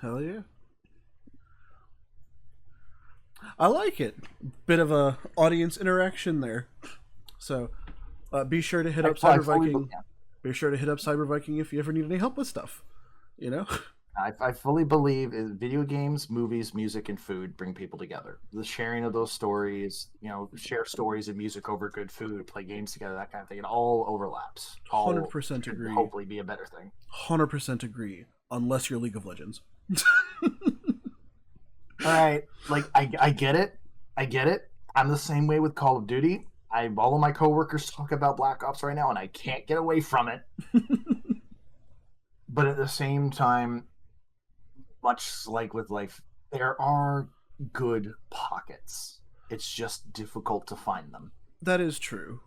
Hell yeah. I like it. Bit of a audience interaction there. So be sure to hit up I Cyber fully, Viking. Be sure to hit up Cyber Viking if you ever need any help with stuff. You know? I fully believe video games, movies, music, and food bring people together. The sharing of those stories, share stories and music over good food, play games together, that kind of thing. It all overlaps. All 100% should agree. hopefully be a better thing. 100% agree. Unless you're League of Legends. All right, like I get it, I get it. I'm the same way with Call of Duty. All of my coworkers talk about Black Ops right now, and I can't get away from it. But at the same time, much like with life, there are good pockets. It's just difficult to find them. That is true.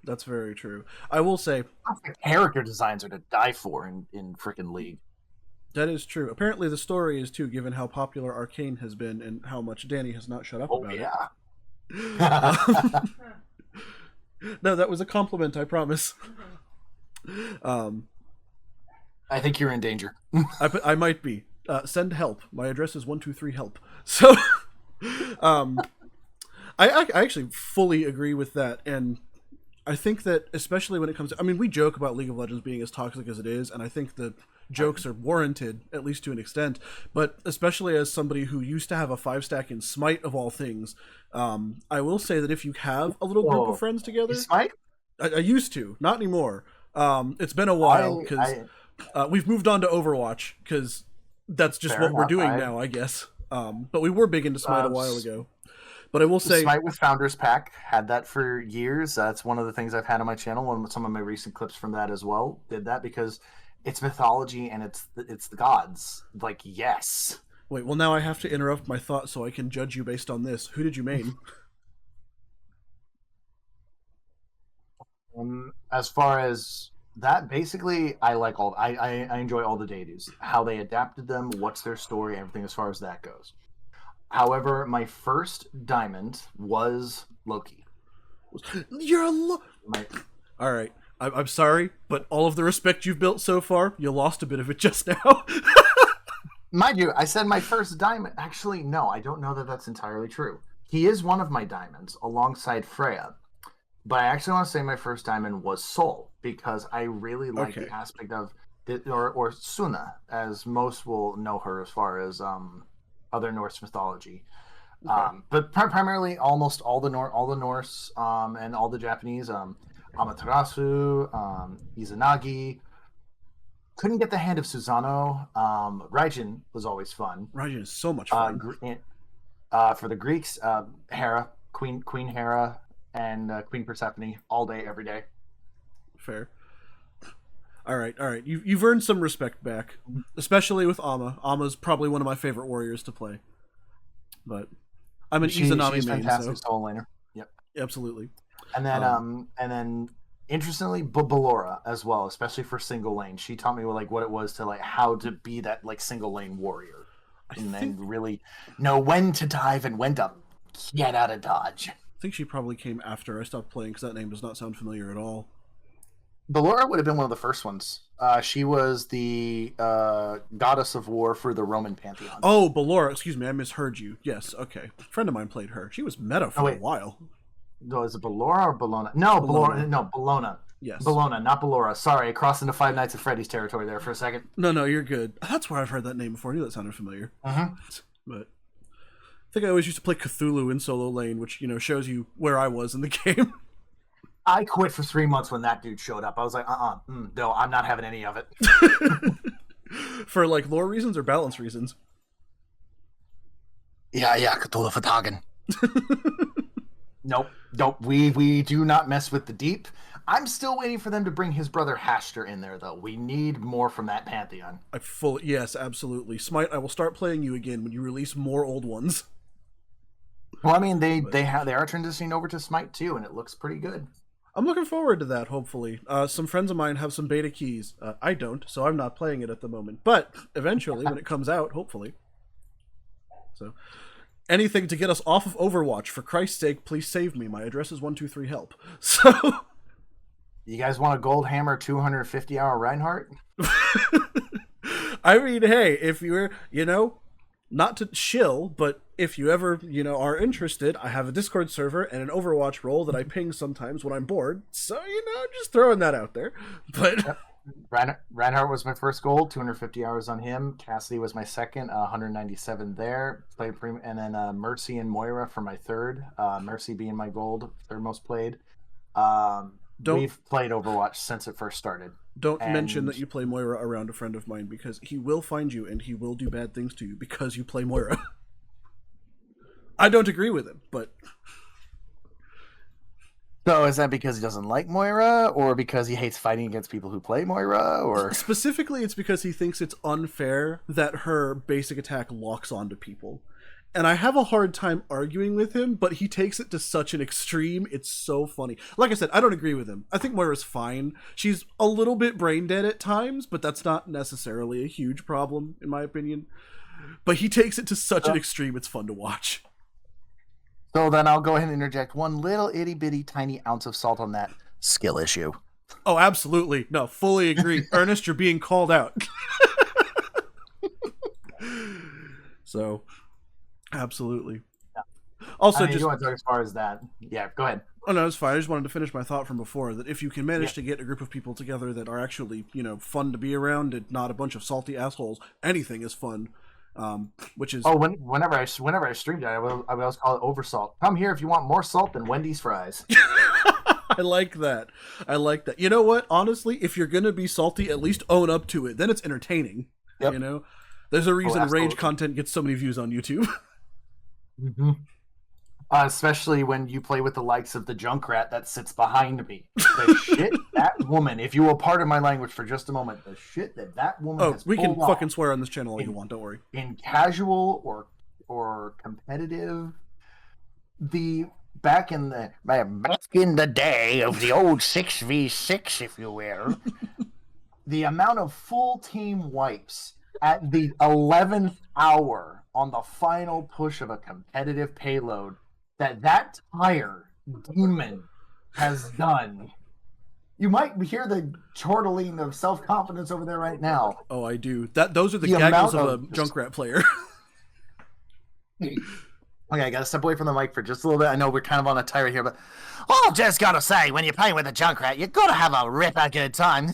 That's very true. I will say The character designs are to die for in freaking League. that is true. Apparently, the story is too, given how popular Arcane has been and how much Danny has not shut up Oh about yeah. it. No, that was a compliment. I promise. I think you're in danger. I might be. Send help. My address is 123 help. So, um, I actually fully agree with that, and I think that especially when it comes to, I mean, we joke about League of Legends being as toxic as it is, and I think the jokes are warranted, at least to an extent, but especially as somebody who used to have a 5-stack in Smite of all things, I will say that if you have a little group Whoa. of friends together, Smite? I used to, not anymore. It's been a while, because we've moved on to Overwatch, because that's just Fair what we're enough, doing now, I guess. But we were big into Smite a while ago. But I will say, Smite with Founders Pack had that for years. That's one of the things I've had on my channel, and some of my recent clips from that as well did that because it's mythology and it's the gods. Like, yes, Wait, well now I have to interrupt my thought so I can judge you based on this. Who did you main? As far as that, basically, I like I enjoy all the deities, how they adapted them, what's their story, everything as far as that goes. However, my first diamond was Loki. You're a My, All right. I'm sorry, but all of the respect you've built so far, you lost a bit of it just now. mind you, I said my first diamond. Actually, no, I don't know that that's entirely true. He is one of my diamonds alongside Freya. But I actually want to say my first diamond was Sol, because I really like the aspect of or Suna, as most will know her as far as other Norse mythology. But primarily, almost all the Norse and all the Japanese, Amaterasu, Izanagi. Couldn't get the hand of Susanoo. Raijin was always fun. Raijin is so much fun. For the Greeks, Hera, Queen Hera, and Queen Persephone, all day, every day. Fair. All right. You've earned some respect back, especially with Amma. Amma's probably one of my favorite warriors to play. But I'm an Izanami she's main, fantastic so soul laner. Yep. Absolutely. And then interestingly, Ballora as well, especially for single lane. She taught me what it was to how to be that single lane warrior, and really know when to dive and when to get out of dodge. I think she probably came after I stopped playing because that name does not sound familiar at all. Ballora would have been one of the first ones. She was the goddess of war for the Roman pantheon. Oh, Ballora. Excuse me, I misheard you. Yes, okay. A friend of mine played her. She was meta for a while. No, is it Ballora or Bellona? No, Ballora. No, Bellona. Yes. Bellona, not Ballora. Sorry, I crossed into Five Nights at Freddy's territory there for a second. No, you're good. That's where I've heard that name before. I knew that sounded familiar. Mm-hmm. But I think I always used to play Cthulhu in solo lane, which, shows you where I was in the game. I quit for 3 months when that dude showed up. I was like, no, I'm not having any of it. For, lore reasons or balance reasons? Yeah, Cthulhu Fatagan. Nope. We do not mess with the deep. I'm still waiting for them to bring his brother Hashter in there, though. We need more from that pantheon. Yes, absolutely. Smite, I will start playing you again when you release more old ones. Well, I mean, they are transitioning over to Smite too, and it looks pretty good. I'm looking forward to that, hopefully. Some friends of mine have some beta keys. I don't, so I'm not playing it at the moment. But eventually, when it comes out, hopefully. So, anything to get us off of Overwatch. For Christ's sake, please save me. My address is 123help. So, you guys want a gold hammer 250-hour Reinhardt? I mean, hey, if you're, not to shill, but if you ever, are interested, I have a Discord server and an Overwatch role that I ping sometimes when I'm bored. So, just throwing that out there. But yep. Reinhardt was my first gold, 250 hours on him. Cassidy was my second, 197 there. And then Mercy and Moira for my third. Mercy being my gold, third most played. We've played Overwatch since it first started. Don't mention that you play Moira around a friend of mine, because he will find you and he will do bad things to you because you play Moira. I don't agree with him, but... So is that because he doesn't like Moira, or because he hates fighting against people who play Moira, or... Specifically, it's because he thinks it's unfair that her basic attack locks onto people. And I have a hard time arguing with him, but he takes it to such an extreme. It's so funny. Like I said, I don't agree with him. I think Moira's fine. She's a little bit brain dead at times, but that's not necessarily a huge problem, in my opinion. But he takes it to such an extreme, it's fun to watch. So then I'll go ahead and interject one little itty-bitty tiny ounce of salt on that skill issue. Oh, absolutely. No, fully agree. Ernest, you're being called out. So... Absolutely. Yeah. Also, you want to talk as far as that? Yeah, go ahead. Oh no, it's fine. I just wanted to finish my thought from before, that if you can manage to get a group of people together that are actually, fun to be around and not a bunch of salty assholes, anything is fun. Which is whenever I streamed it, I would always call it oversalt. Come here if you want more salt than Wendy's fries. I like that. You know what? Honestly, if you're gonna be salty, at least own up to it. Then it's entertaining. Yep. There's a reason rage content gets so many views on YouTube. Mm-hmm. Especially when you play with the likes of the Junkrat that sits behind me. The shit that woman, if you will pardon my language for just a moment, the shit that woman has we can pulled fucking off swear on this channel all you want. Don't worry. in casual or competitive, back in the day of the old 6v6, if you will, the amount of full team wipes at the 11th hour on the final push of a competitive payload that tire demon has done. You might hear the chortling of self-confidence over there right now. Oh, I do. Those are the The gaggles amount of a of- Junkrat player. Okay, I gotta step away from the mic for just a little bit. I know we're kind of on a tire here, but oh, just gotta say, when you're playing with a Junkrat, you gotta have a ripper good time.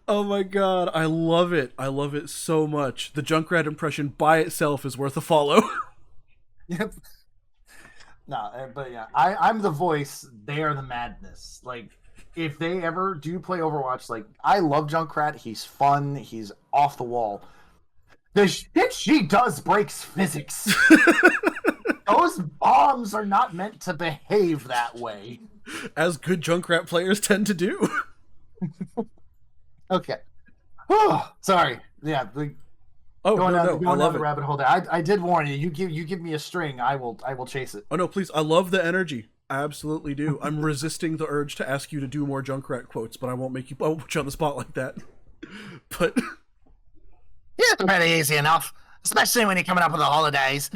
Oh my god, I love it. I love it so much. The Junkrat impression by itself is worth a follow. Yep. No, but yeah, I'm the voice. They are the madness. Like, if they ever do play Overwatch, like, I love Junkrat. He's fun. He's off the wall. The shit she does breaks physics. Those bombs are not meant to behave that way. As good Junkrat players tend to do. Okay. Oh, sorry. Yeah. Oh, Going no, down, no, going I down love the it. rabbit hole there. I did warn you. You give me a string, I will chase it. Oh no, please, I love the energy. I absolutely do. I'm resisting the urge to ask you to do more Junkrat quotes, but I won't put you on the spot like that. But Yeah, pretty easy enough. Especially when you're coming up with the holidays.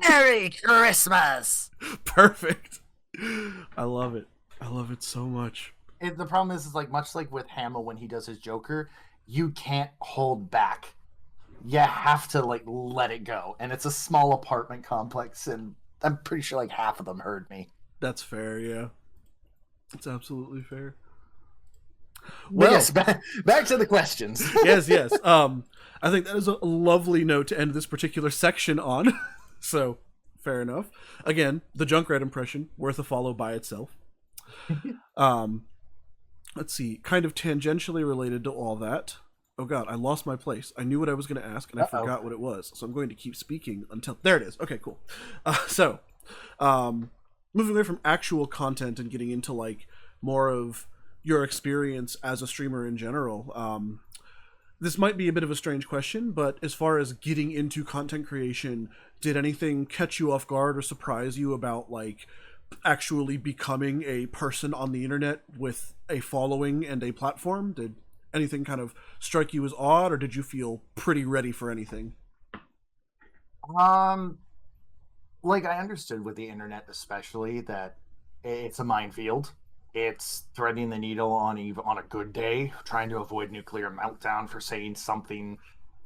Merry Christmas! perfect. I love it. I love it so much. The problem is like much like with Hamill when he does his Joker, you can't hold back. You have to like let it go. And it's a small apartment complex, and I'm pretty sure like half of them heard me. That's fair, yeah. It's absolutely fair. Well, Well, yes, back to the questions. yes. I think that is a lovely note to end this particular section on. So, fair enough. Again, the Junkrat impression, worth a follow by itself. Let's see, kind of tangentially related to all that. Oh god, I lost my place. I knew what I was going to ask, and I forgot what it was. So I'm going to keep speaking until... There it is. Okay, cool. Moving away from actual content and getting into, like, more of your experience as a streamer in general, this might be a bit of a strange question, but as far as getting into content creation, did anything catch you off guard or surprise you about, like, actually becoming a person on the internet with a following and a platform? Did anything kind of strike you as odd, or did you feel pretty ready for anything? Like I understood with the internet, especially that it's a minefield. It's threading the needle on a good day, trying to avoid nuclear meltdown for saying something,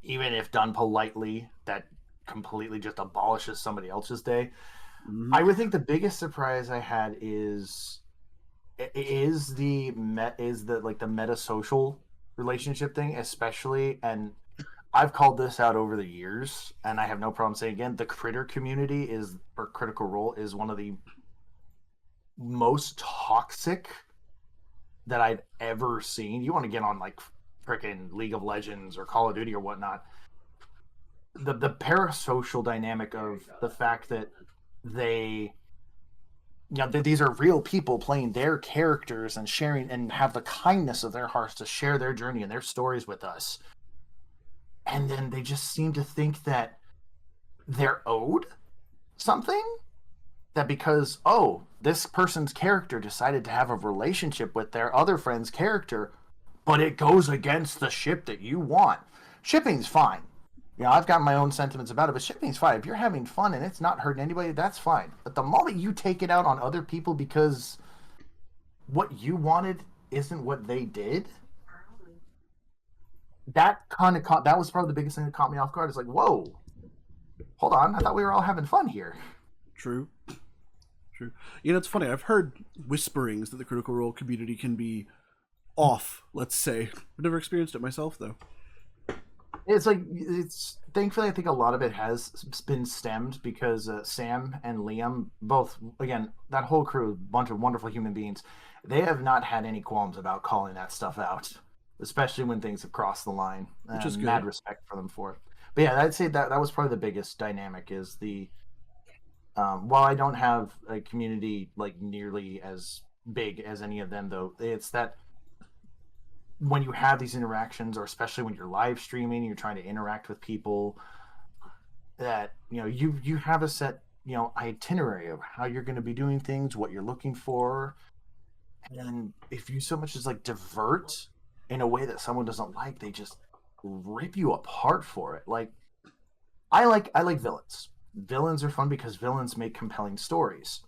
even if done politely, that completely just abolishes somebody else's day. Mm-hmm. I would think the biggest surprise I had is the meta social relationship thing, especially, and I've called this out over the years, and I have no problem saying again, the critter community or Critical Role is one of the most toxic that I've ever seen. You want to get on like freaking League of Legends or Call of Duty or whatnot. The parasocial dynamic of the fact that these are real people playing their characters and sharing and have the kindness of their hearts to share their journey and their stories with us. And then they just seem to think that they're owed something. That because, oh, this person's character decided to have a relationship with their other friend's character, but it goes against the ship that you want. Shipping's fine. You know, I've got my own sentiments about it, but shipping's fine. If you're having fun and it's not hurting anybody, that's fine. But the moment you take it out on other people because what you wanted isn't what they did, that was probably the biggest thing that caught me off guard. It's like, whoa, hold on, I thought we were all having fun here. True. You know, it's funny. I've heard whisperings that the Critical Role community can be off, let's say. I've never experienced it myself, though. Thankfully, I think a lot of it has been stemmed because Sam and Liam, both, again, that whole crew, bunch of wonderful human beings, they have not had any qualms about calling that stuff out, especially when things have crossed the line. Which is good. Mad respect for them for it. But yeah, I'd say that was probably the biggest dynamic is the While I don't have a community like nearly as big as any of them, though, it's that when you have these interactions, or especially when you're live streaming, you're trying to interact with people, that you have a set itinerary of how you're going to be doing things, what you're looking for, and if you so much as like divert in a way that someone doesn't like, they just rip you apart for it. Like I like villains. Villains are fun because villains make compelling stories.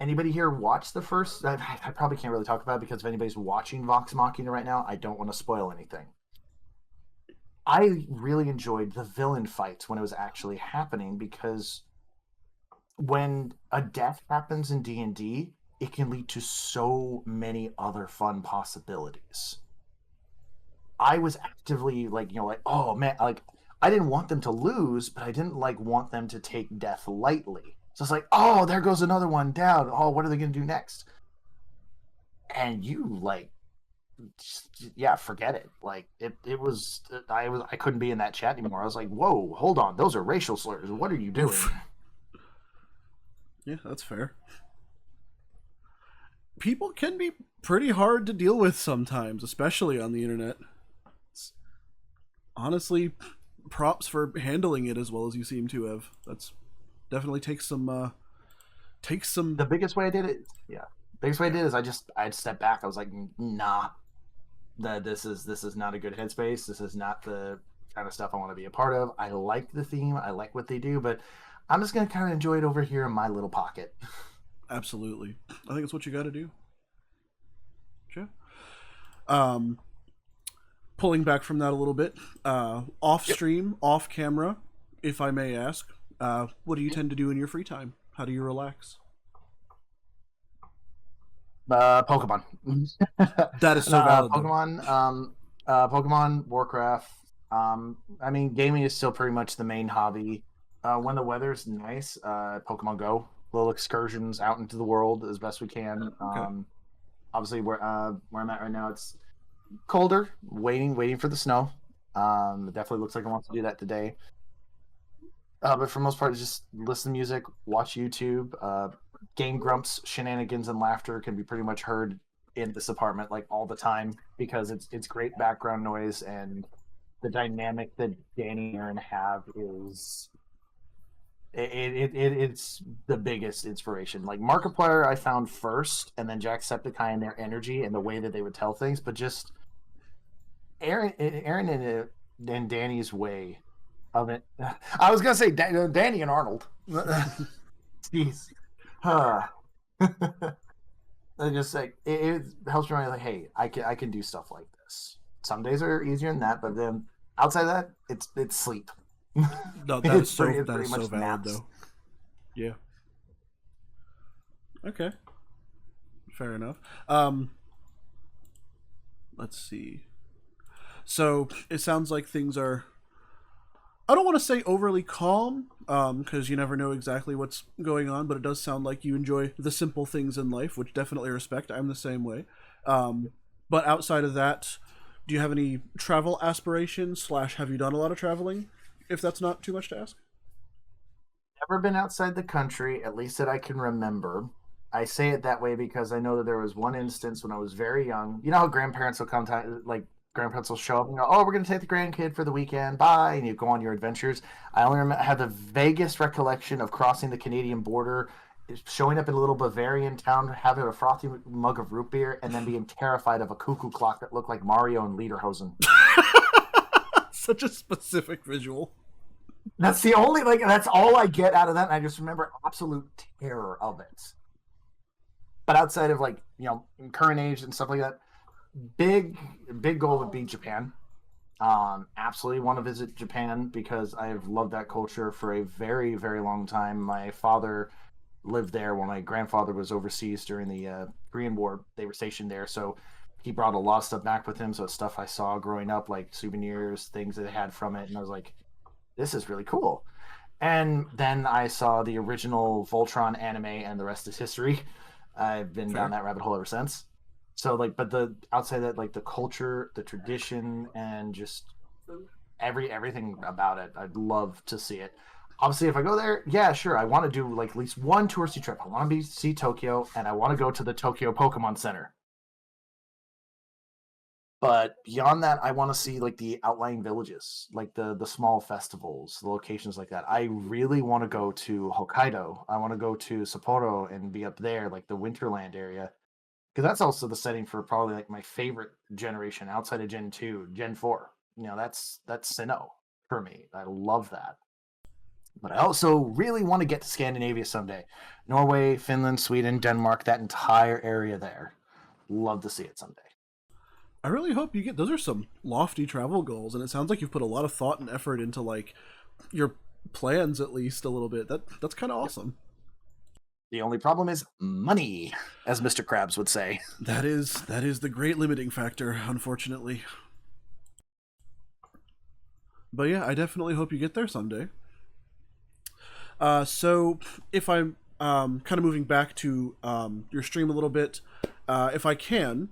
Anybody here watch the first? I probably can't really talk about it because if anybody's watching Vox Machina right now, I don't want to spoil anything. I really enjoyed the villain fights when it was actually happening, because when a death happens in D&D, it can lead to so many other fun possibilities. I was actively like, oh man, like I didn't want them to lose, but I didn't want them to take death lightly. So it's like, oh, there goes another one down. Oh, what are they going to do next? And you yeah, forget it. Like it was, I couldn't be in that chat anymore. I was like, whoa, hold on, those are racial slurs. What are you doing? Yeah, that's fair. People can be pretty hard to deal with sometimes, especially on the internet. Honestly, props for handling it as well as you seem to have. That's definitely takes some The biggest way I did it, yeah. Biggest way I did is I'd step back. I was like, nah, this is not a good headspace. This is not the kind of stuff I want to be a part of. I like the theme. I like what they do, but I'm just gonna kind of enjoy it over here in my little pocket. Absolutely. I think it's what you got to do. Sure. Pulling back from that a little bit, off stream, off camera, if I may ask, what do you tend to do in your free time? How do you relax? Pokemon. That is so valid. Pokemon, Warcraft. I mean, gaming is still pretty much the main hobby. When the weather's nice, Pokemon Go, little excursions out into the world as best we can. Okay. Obviously, where I'm at right now, it's colder. Waiting for the snow. It definitely looks like it wants to do that today. But for the most part, just listen to music, watch YouTube. Game Grumps, shenanigans, and laughter can be pretty much heard in this apartment all the time, because it's great background noise, and the dynamic that Danny and Aaron have is it's the biggest inspiration. Like Markiplier, I found first, and then Jacksepticeye and their energy and the way that they would tell things, but just Aaron and Danny's way of it. I was gonna say Danny and Arnold. Jeez. I just it helps me realize, hey, I can do stuff like this. Some days are easier than that, but then outside of that, it's sleep. No, that's so valid naps. though. Yeah. Okay. Fair enough. Let's see. So it sounds like things are, I don't want to say overly calm, because you never know exactly what's going on, but it does sound like you enjoy the simple things in life, which definitely respect. I'm the same way. But outside of that, do you have any travel aspirations / have you done a lot of traveling, if that's not too much to ask? Never been outside the country, at least that I can remember. I say it that way because I know that there was one instance when I was very young. You know how grandparents will come to, grandparents will show up and go, oh, we're going to take the grandkid for the weekend, bye, and you go on your adventures. I only have the vaguest recollection of crossing the Canadian border, showing up in a little Bavarian town, having a frothy mug of root beer, and then being terrified of a cuckoo clock that looked like Mario and Lederhosen. Such a specific visual. That's the only, that's all I get out of that, and I just remember absolute terror of it. But outside of, in current age and stuff like that, big goal would be Japan. Absolutely want to visit Japan because I've loved that culture for a very, very long time. My father lived there when my grandfather was overseas during the Korean War. They were stationed there, so he brought a lot of stuff back with him. So it's stuff I saw growing up, like souvenirs, things that I had from it, and I was like, this is really cool. And then I saw the original Voltron anime, and the rest is history. I've been down that rabbit hole ever since. So but the outside that, the culture, the tradition, and just everything about it, I'd love to see it. Obviously, if I go there, yeah, sure, I want to do like at least one touristy trip. I want to see Tokyo, and I want to go to the Tokyo Pokemon Center. But beyond that, I want to see like the outlying villages, like the small festivals, the locations like that. I really want to go to Hokkaido. I want to go to Sapporo and be up there, like the Winterland area, because that's also the setting for probably like my favorite generation outside of Gen 2, Gen 4. That's Sinnoh for me. I love that. But I also really want to get to Scandinavia someday. Norway, Finland, Sweden, Denmark, that entire area there. Love to see it someday. I really hope you get. Those are some lofty travel goals, and it sounds like you've put a lot of thought and effort into like your plans, at least a little bit. That's kind of awesome. The only problem is money, as Mr. Krabs would say. That is the great limiting factor, unfortunately. But yeah, I definitely hope you get there someday. So if I'm kind of moving back to your stream a little bit, if I can,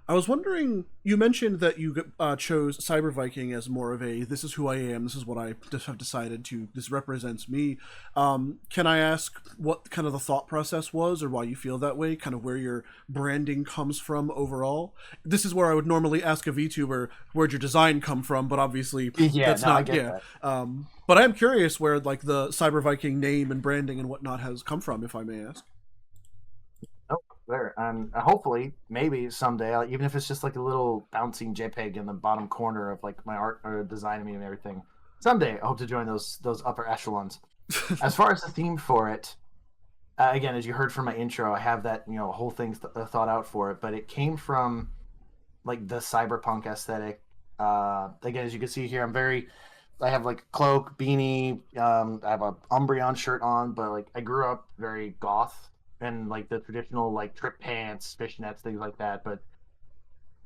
I was wondering, you mentioned that you chose ZentheCyberViking as more of a, this is who I am, this is what I have decided to, this represents me. Can I ask what kind of the thought process was, or why you feel that way, kind of where your branding comes from overall? This is where I would normally ask a VTuber, where'd your design come from, but obviously that's not, yeah. But I am curious where like the ZentheCyberViking name and branding and whatnot has come from, if I may ask. There, and hopefully, maybe someday, even if it's just like a little bouncing JPEG in the bottom corner of like my art or design of me and everything, someday I hope to join those upper echelons. As far as the theme for it, again, as you heard from my intro, I have that whole thing thought out for it, but it came from like the cyberpunk aesthetic. Again, as you can see here, I have like cloak, beanie, I have a Umbreon shirt on, but like I grew up very goth. And like the traditional like trip pants, fishnets, things like that, but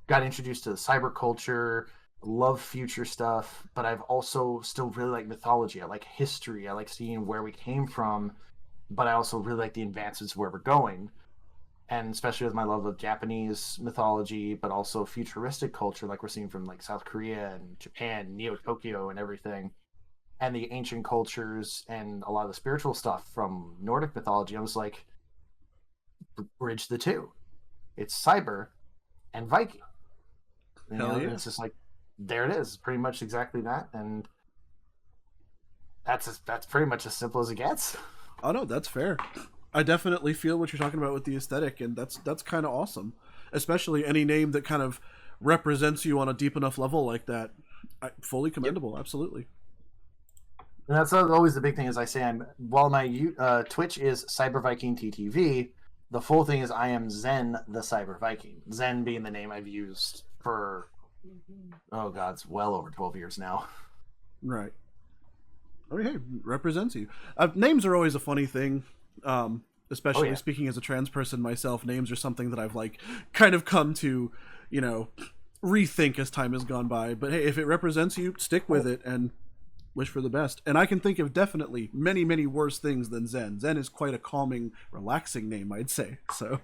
got introduced to the cyber culture, love future stuff, but I've also still really like mythology. I like history. I like seeing where we came from, but I also really like the advances where we're going. And especially with my love of Japanese mythology, but also futuristic culture, like we're seeing from like South Korea and Japan, Neo Tokyo and everything. And the ancient cultures and a lot of the spiritual stuff from Nordic mythology. I was like, bridge the two. It's cyber and Viking. Yeah. It's just like there it is, pretty much exactly that, and that's pretty much as simple as it gets. Oh no, that's fair. I definitely feel what you're talking about with the aesthetic, and that's kind of awesome. Especially any name that kind of represents you on a deep enough level like that. Fully commendable, yep. Absolutely. And that's always the big thing. As I say, while my Twitch is ZentheCyberViking TTV. The full thing is I am ZentheCyberViking. Zen being the name I've used for, it's well over 12 years now. Right. I mean, hey, represents you. Names are always a funny thing, especially speaking as a trans person myself. Names are something that I've like kind of come to, rethink as time has gone by. But hey, if it represents you, stick with it and wish for the best. And I can think of definitely many, many worse things than Zen. Zen is quite a calming, relaxing name, I'd say. So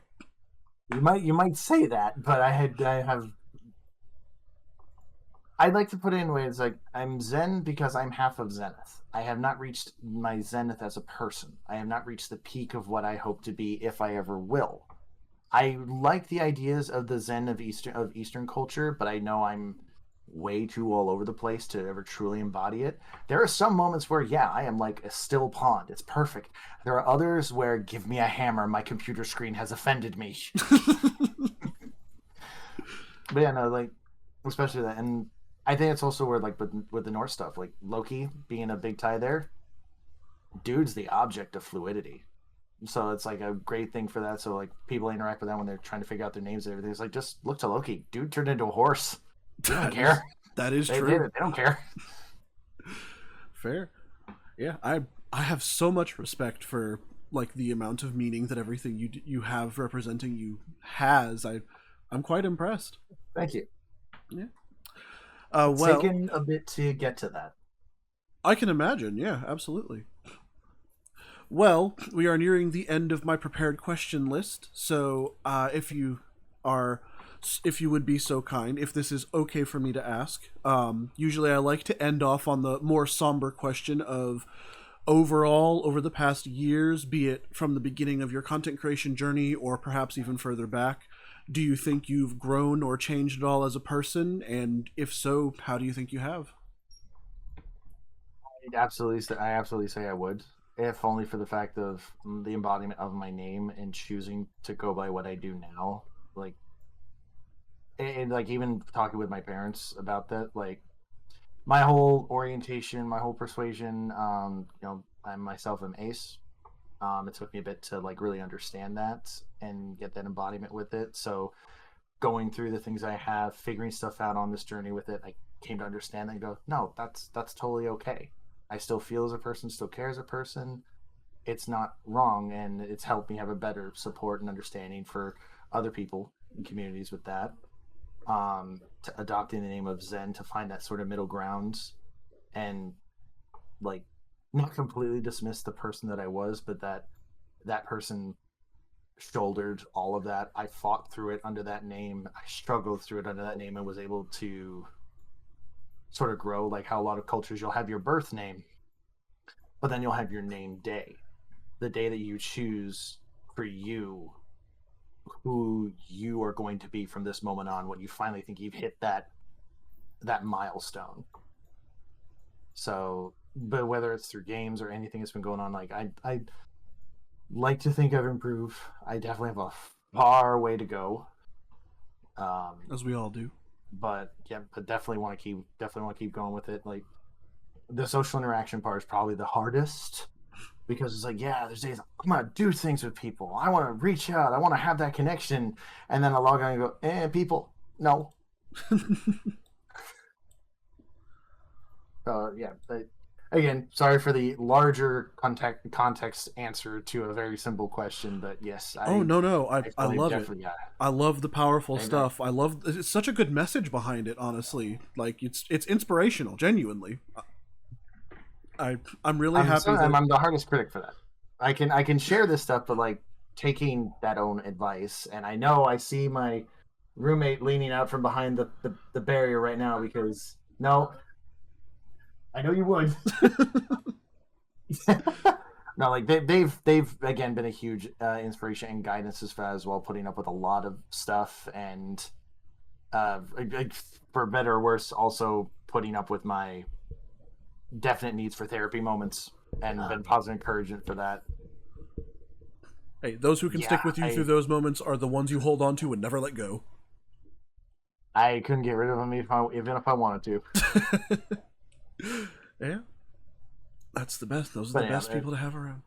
you might say that, but I'd like to put it in ways like I'm Zen because I'm half of Zenith. I have not reached my Zenith as a person. I have not reached the peak of what I hope to be if I ever will. I like the ideas of the Zen of Eastern culture, but I know I'm way too all over the place to ever truly embody it. There are some moments where I am like a still pond. It's perfect. There are others where give me a hammer, my computer screen has offended me. But yeah, no, like especially that, and I think it's also where like with the Norse stuff, like Loki being a big tie there. Dude's the object of fluidity. So it's like a great thing for that. So like people interact with that when they're trying to figure out their names and everything. It's like just look to Loki. Dude turned into a horse. They don't care. That is true. They don't care. Fair. Yeah, I have so much respect for like the amount of meaning that everything you have representing you has. I'm quite impressed. Thank you. Yeah. It's taken a bit to get to that. I can imagine. Yeah, absolutely. Well, we are nearing the end of my prepared question list. So, if you would be so kind, if this is okay for me to ask, usually I like to end off on the more somber question of, overall over the past years, be it from the beginning of your content creation journey or perhaps even further back, do you think you've grown or changed at all as a person? And if so, how do you think you have? I absolutely say I would, if only for the fact of the embodiment of my name and choosing to go by what I do now. Like, and like even talking with my parents about that, like my whole orientation, my whole persuasion. I myself am ace. It took me a bit to like really understand that and get that embodiment with it. So going through the things I have, figuring stuff out on this journey with it, I came to understand and go, no, that's totally okay. I still feel as a person, still care as a person. It's not wrong, and it's helped me have a better support and understanding for other people in communities with that. To adopting the name of Zen to find that sort of middle ground and like not completely dismiss the person that I was, but that person shouldered all of that. I fought through it under that name. I struggled through it under that name and was able to sort of grow, like how a lot of cultures you'll have your birth name, but then you'll have your name day, the day that you choose for you who you are going to be from this moment on, when you finally think you've hit that milestone. So, but whether it's through games or anything that's been going on, like I like to think I've improved. I definitely have a far way to go. As we all do. But yeah, but definitely want to keep going with it. Like the social interaction part is probably the hardest, because it's like, yeah, there's days I'm gonna do things with people. I want to reach out. I want to have that connection, and then I log on and go, people, no. Yeah. But again, sorry for the larger context answer to a very simple question, but yes. No, I love it. Yeah. I love the powerful stuff. I love it's such a good message behind it. Honestly, like it's inspirational, genuinely. I'm really happy. I'm the hardest critic for that. I can share this stuff, but like taking that own advice, and I know I see my roommate leaning out from behind the barrier right now, because no, I know you would. No, like they've again been a huge inspiration and guidance as well, putting up with a lot of stuff, and for better or worse, also putting up with my definite needs for therapy moments, and been positive encouragement for that. Hey, those who can stick with you through those moments are the ones you hold on to and never let go. I couldn't get rid of them even if I wanted to. Yeah, that's the best. Those are the best people to have around.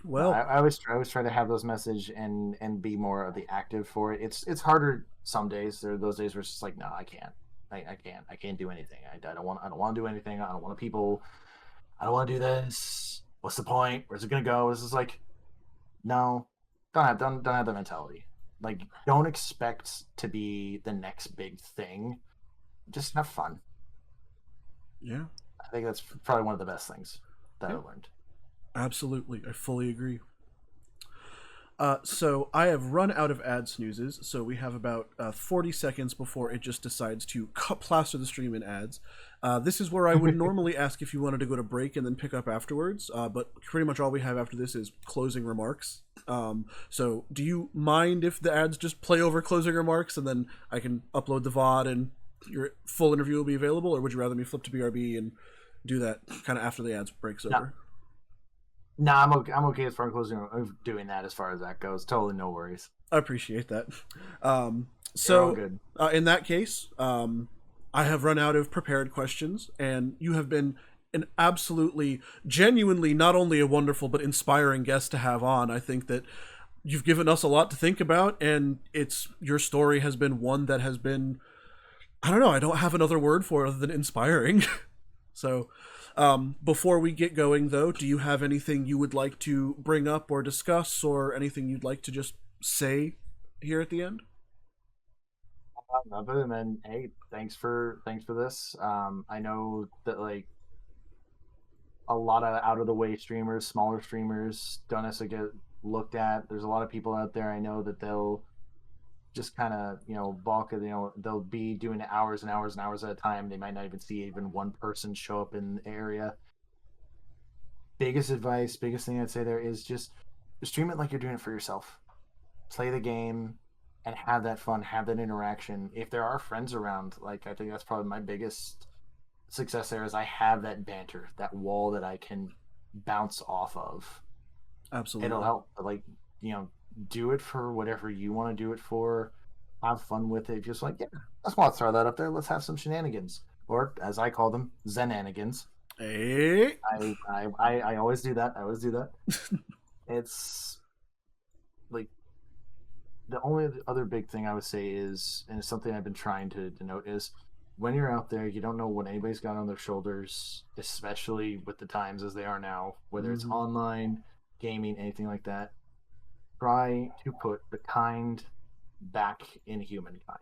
Well, I always try to have those message and be more of the active for it. It's harder some days. There are those days where it's just like, no, I can't. I can't do anything. I don't want to do anything. I don't want to people. I don't want to do this. What's the point? Where's it gonna go? This is like, no, don't have that mentality. Like, don't expect to be the next big thing. Just have fun. Yeah, I think that's probably one of the best things that I've learned. Absolutely, I fully agree. So I have run out of ad snoozes, so we have about 40 seconds before it just decides to plaster the stream in ads. This is where I would normally ask if you wanted to go to break and then pick up afterwards, but pretty much all we have after this is closing remarks. So do you mind if the ads just play over closing remarks and then I can upload the VOD and your full interview will be available, or would you rather me flip to BRB and do that kind of after the ads breaks over? No, I'm okay as far as closing of doing that as far as that goes. Totally no worries. I appreciate that. So good. In that case, I have run out of prepared questions, and you have been an absolutely, genuinely, not only a wonderful but inspiring guest to have on. I think that you've given us a lot to think about, and your story has been one that has been, I don't know, I don't have another word for it other than inspiring. So before we get going, though, do you have anything you would like to bring up or discuss, or anything you'd like to just say here at the end? Nothing. And hey, thanks for this. I know that like a lot of out of the way streamers, smaller streamers, don't necessarily get looked at. There's a lot of people out there I know that they'll just kind of balk at, they'll be doing hours and hours and hours at a time. They might not even see even one person show up in the area. biggest advice, biggest thing I'd say there is just stream it like you're doing it for yourself. Play the game and have that fun, have that interaction. If there are friends around, like I think that's probably my biggest success there is I have that banter, that wall that I can bounce off of. Absolutely. It'll help. Like, do it for whatever you want to do it for. Have fun with it. Just like, yeah, let's want to throw that up there. Let's have some shenanigans. Or as I call them, Zenanigans. Hey. I always do that. It's like the only other big thing I would say is, and it's something I've been trying to denote, is when you're out there, you don't know what anybody's got on their shoulders, especially with the times as they are now, whether it's online, gaming, anything like that. Try to put the kind back in humankind.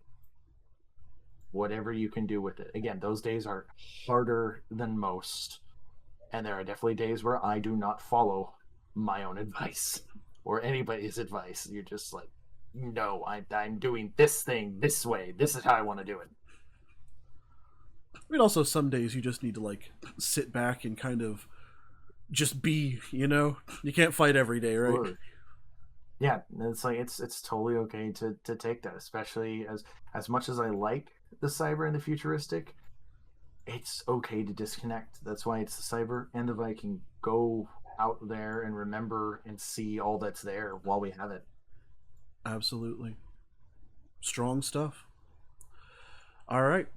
Whatever you can do with it. Again, those days are harder than most. And there are definitely days where I do not follow my own advice or anybody's advice. You're just like, no, I'm doing this thing this way. This is how I want to do it. I mean, also some days you just need to like sit back and kind of just be, you can't fight every day, right? Sure. Yeah, it's like it's totally okay to take that, especially as much as I like the cyber and the futuristic, it's okay to disconnect. That's why it's the cyber and the Viking. Go out there and remember and see all that's there while we have it. Absolutely. Strong stuff. All right.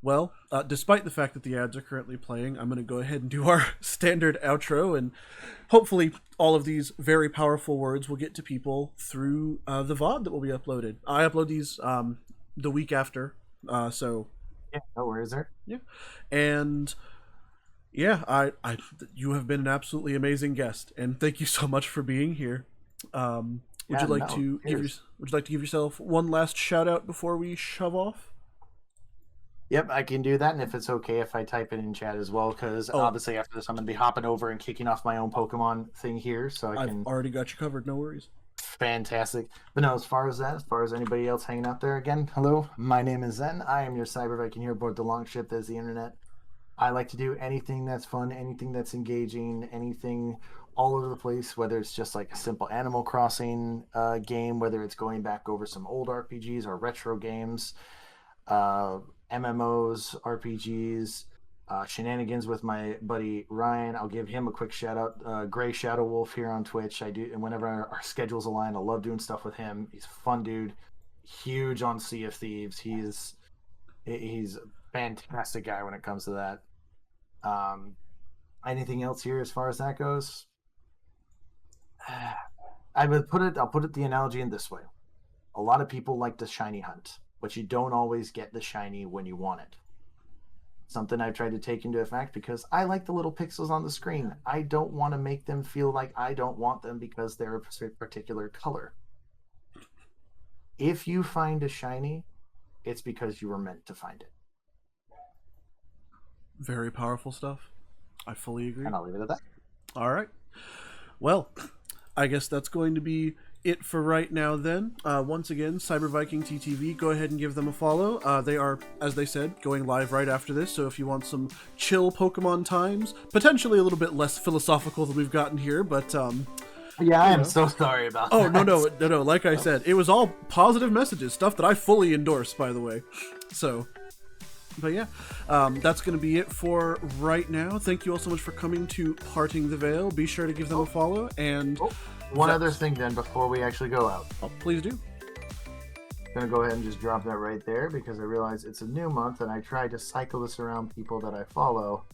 Well, despite the fact that the ads are currently playing, I'm going to go ahead and do our standard outro, and hopefully all of these very powerful words will get to people through the VOD that will be uploaded. I upload these the week after, so... Yeah, no worries there. Yeah. And... yeah, you have been an absolutely amazing guest, and thank you so much for being here. Would you like to give yourself one last shout out before we shove off? Yep, I can do that, and if it's okay if I type it in chat as well, because obviously after this I'm going to be hopping over and kicking off my own Pokemon thing here, so I've already got you covered, no worries. Fantastic. But no, as far as anybody else hanging out there, again, hello, my name is Zen. I am your Cyber Viking here aboard the longship. There's the internet. I like to do anything that's fun, anything that's engaging, anything all over the place, whether it's just like a simple Animal Crossing game, whether it's going back over some old RPGs or retro games, MMOs, RPGs, shenanigans with my buddy Ryan. I'll give him a quick shout out. Gray Shadow Wolf here on Twitch. I do, and whenever our schedules align, I love doing stuff with him. He's a fun dude, huge on Sea of Thieves. He's a fantastic guy when it comes to that. Anything else here as far as that goes? I'll put it the analogy in this way. A lot of people like the shiny hunt, but you don't always get the shiny when you want it. Something I've tried to take into effect because I like the little pixels on the screen. I don't want to make them feel like I don't want them because they're a particular color. If you find a shiny, it's because you were meant to find it. Very powerful stuff. I fully agree. And I'll leave it at that. All right. Well, I guess that's going to be it for right now then. Once again, ZentheCyberViking TTV, go ahead and give them a follow. They are, as they said, going live right after this, so if you want some chill Pokemon times, potentially a little bit less philosophical than we've gotten here, but... yeah, I am so sorry about that. Oh, no, like I said, it was all positive messages, stuff that I fully endorse, by the way. So... but yeah, that's going to be it for right now. Thank you all so much for coming to Parting the Veil. Be sure to give them a follow. And one other thing then before we actually go out. Oh, please do. I'm going to go ahead and just drop that right there because I realize it's a new month and I tried to cycle this around people that I follow.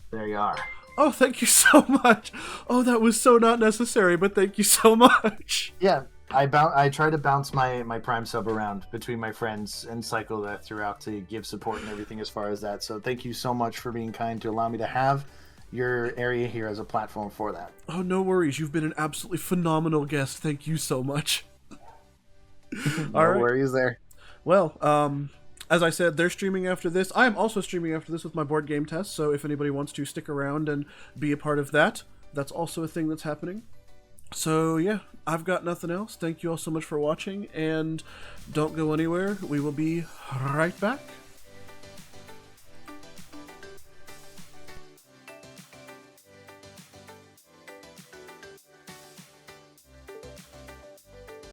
There you are. Oh, thank you so much. Oh, that was so not necessary, but thank you so much. Yeah. I try to bounce my Prime sub around between my friends and cycle that throughout to give support and everything as far as that. So thank you so much for being kind to allow me to have your area here as a platform for that. Oh, no worries. You've been an absolutely phenomenal guest. Thank you so much. No worries there. Well, as I said, they're streaming after this. I am also streaming after this with my board game test. So if anybody wants to stick around and be a part of that, that's also a thing that's happening. So yeah, I've got nothing else. Thank you all so much for watching, and don't go anywhere. We will be right back.